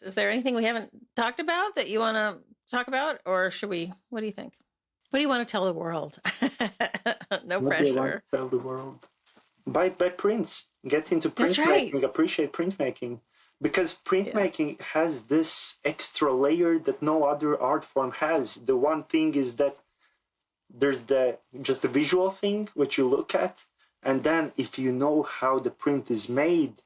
Is there anything we haven't talked about that you want to talk about, or should we? What do you think? What do you want to tell the world? No What do I want pressure. to tell the world? Buy prints. Get into That's right. printmaking. Appreciate printmaking. Because Yeah. printmaking has this extra layer that no other art form has. The one thing is that there's just the visual thing which you look at, and then if you know how the print is made,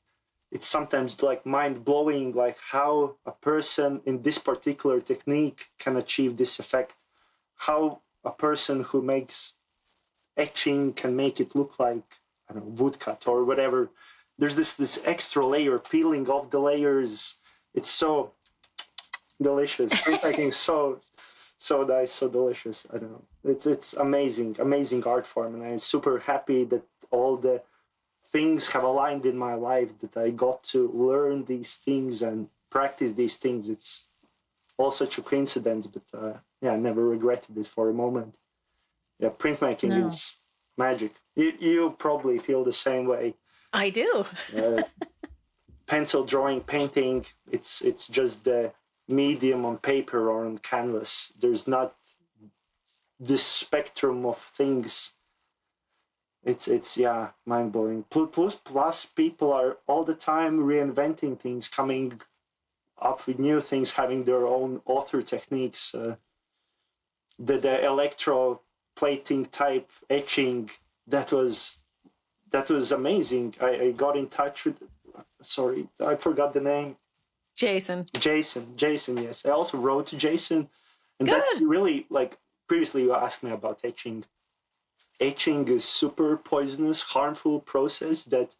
it's sometimes like mind blowing, like how a person in this particular technique can achieve this effect, how a person who makes etching can make it look like, I don't know, woodcut or whatever. There's this extra layer, peeling off the layers. It's so delicious. Printmaking is so nice, so delicious. I don't know. It's amazing art form, and I'm super happy that all the things have aligned in my life, that I got to learn these things and practice these things. It's all such a coincidence, but yeah, I never regretted it for a moment. Yeah, printmaking No, is magic. You probably feel the same way. I do. Uh, Pencil drawing, painting, it's just the medium on paper or on canvas. There's not this spectrum of things. It's yeah, mind blowing. Plus people are all the time reinventing things, coming up with new things, having their own author techniques. The electroplating type etching, that was amazing. I got in touch with, sorry, I forgot the name. Jason. Jason, yes. I also wrote to Jason, and that's Good. really like, previously you asked me about etching. Etching is super poisonous, harmful process that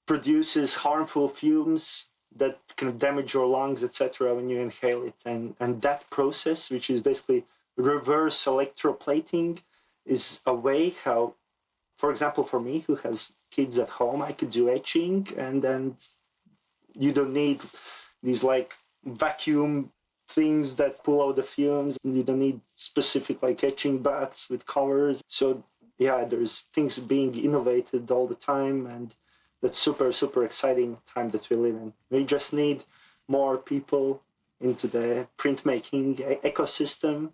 produces harmful fumes that can damage your lungs, etc., when you inhale it. And that process, which is basically reverse electroplating, is a way how, for example, for me who has kids at home, I could do etching, and then you don't need these like vacuum things that pull out the fumes, and you don't need specific like etching baths with covers. So yeah, there's things being innovated all the time, and that's super exciting time that we live in. We just need more people into the printmaking ecosystem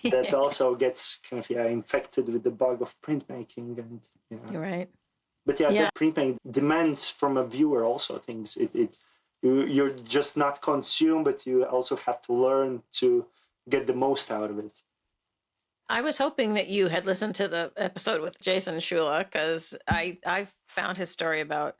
that also gets kind of infected with the bug of printmaking. And yeah, You're right. but yeah, Yeah. that printmaking demands from a viewer also things. You're just not consume, but you also have to learn to get the most out of it. I was hoping that you had listened to the episode with Jason Shula, because I found his story about,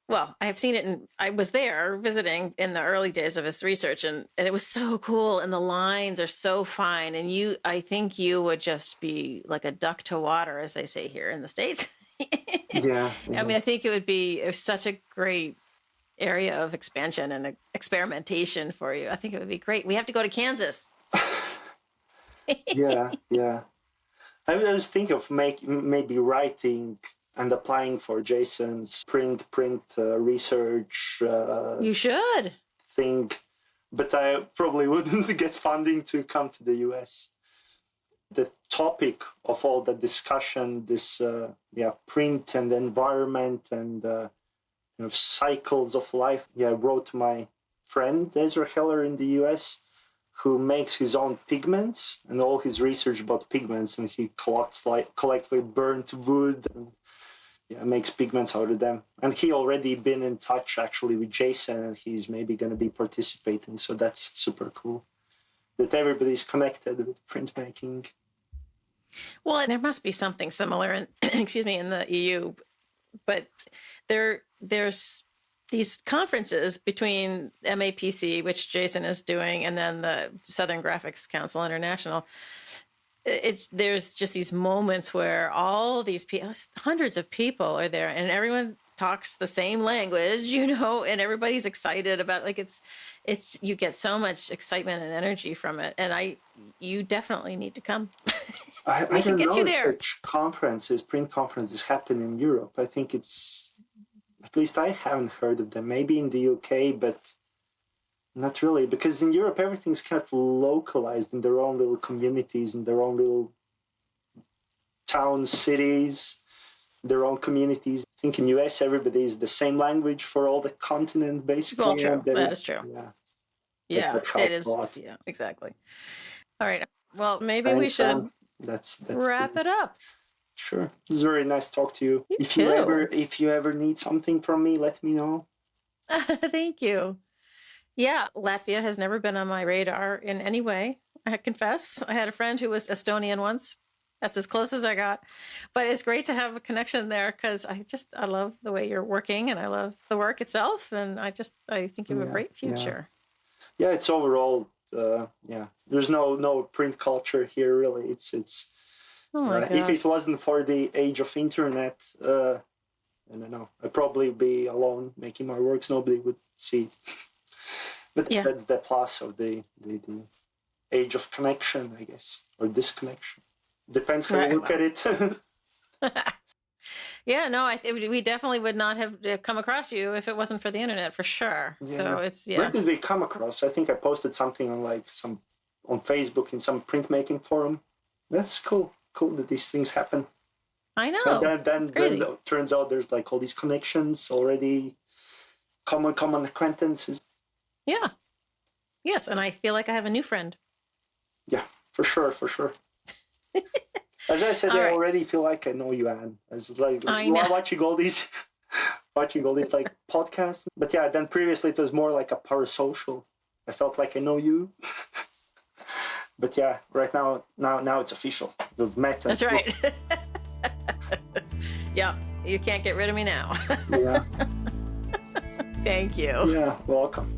well, I have seen it, and I was there visiting in the early days of his research, and it was so cool, and the lines are so fine, and I think you would just be like a duck to water, as they say here in the States. Yeah, I yeah. mean, I think it was such a great area of expansion and experimentation for you. I think it would be great. We have to go to Kansas. Yeah. I was thinking of maybe writing and applying for Jason's print research You should. thing, but I probably wouldn't get funding to come to the US. The topic of all the discussion, this print and environment and cycles of life. Yeah, I wrote to my friend Ezra Heller in the US, who makes his own pigments and all his research about pigments, and he collects like burnt wood and makes pigments out of them. And he already been in touch actually with Jason, and he's maybe going to be participating. So that's super cool that everybody's connected with printmaking. Well, there must be something similar in excuse me, in the EU, but there's these conferences between MAPC, which Jason is doing, and then the Southern Graphics Council International. There's just these moments where all these people, hundreds of people are there, and everyone talks the same language, and everybody's excited about, like, it's you get so much excitement and energy from it, and you definitely need to come. I We should don't get know you if there. such conferences, print conferences, happen in Europe. I think it's, at least I haven't heard of them. Maybe in the UK, but not really, because in Europe everything's kind of localized in their own little communities, in their own little towns, cities, their own communities. I think in US everybody is the same language for all the continent, Well, basically, true. and That is true. yeah, Yeah, that it helps a is. lot. Yeah, exactly. All right. Well, maybe we Thanks, should Sam. That's Wrap it up. Sure. It was very nice to talk to you. You if too. you ever need something from me, let me know. Thank you. Yeah, Latvia has never been on my radar in any way. I confess. I had a friend who was Estonian once. That's as close as I got. But it's great to have a connection there because I love the way you're working and I love the work itself. And I think you have a great future. Yeah, it's overall, there's no print culture here really. It's Oh my gosh. if it wasn't for the age of internet, I don't know, I'd probably be alone making my works. Nobody would see it. But that's the plus of the age of connection, I guess, or disconnection. Depends how you look at it. Yeah, no, we definitely would not have come across you if it wasn't for the internet, for sure. Yeah. So it's Where did we come across? I think I posted something on on Facebook in some printmaking forum. That's cool. Cool that these things happen. I know. And then it turns out there's all these connections already, common acquaintances. Yeah. Yes, and I feel like I have a new friend. Yeah, for sure. As I said, I already feel like I know you, Anne. As watching all these podcasts. But yeah, then previously it was more like a parasocial. I felt like I know you. But yeah, right now it's official. We've met. That's right. Yeah, you can't get rid of me now. Yeah. Thank you. Yeah, welcome.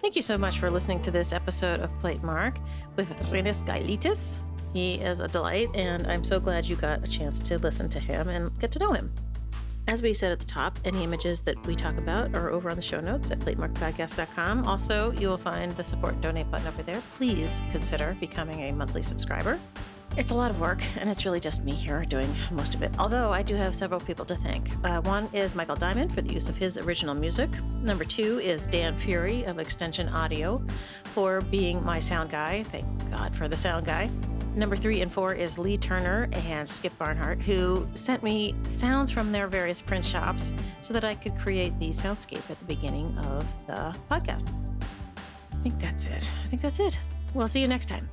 Thank you so much for listening to this episode of Platemark with Reinis Gailitis. He is a delight, and I'm so glad you got a chance to listen to him and get to know him. As we said at the top, any images that we talk about are over on the show notes at platemarkpodcast.com. Also, you will find the support and donate button over there. Please consider becoming a monthly subscriber. It's a lot of work, and it's really just me here doing most of it, although I do have several people to thank. One is Michael Diamond for the use of his original music. Number 2 is Dan Fury of Extension Audio for being my sound guy. Thank God for the sound guy. Number 3 and 4 is Lee Turner and Skip Barnhart, who sent me sounds from their various print shops so that I could create the soundscape at the beginning of the podcast. I think that's it. We'll see you next time.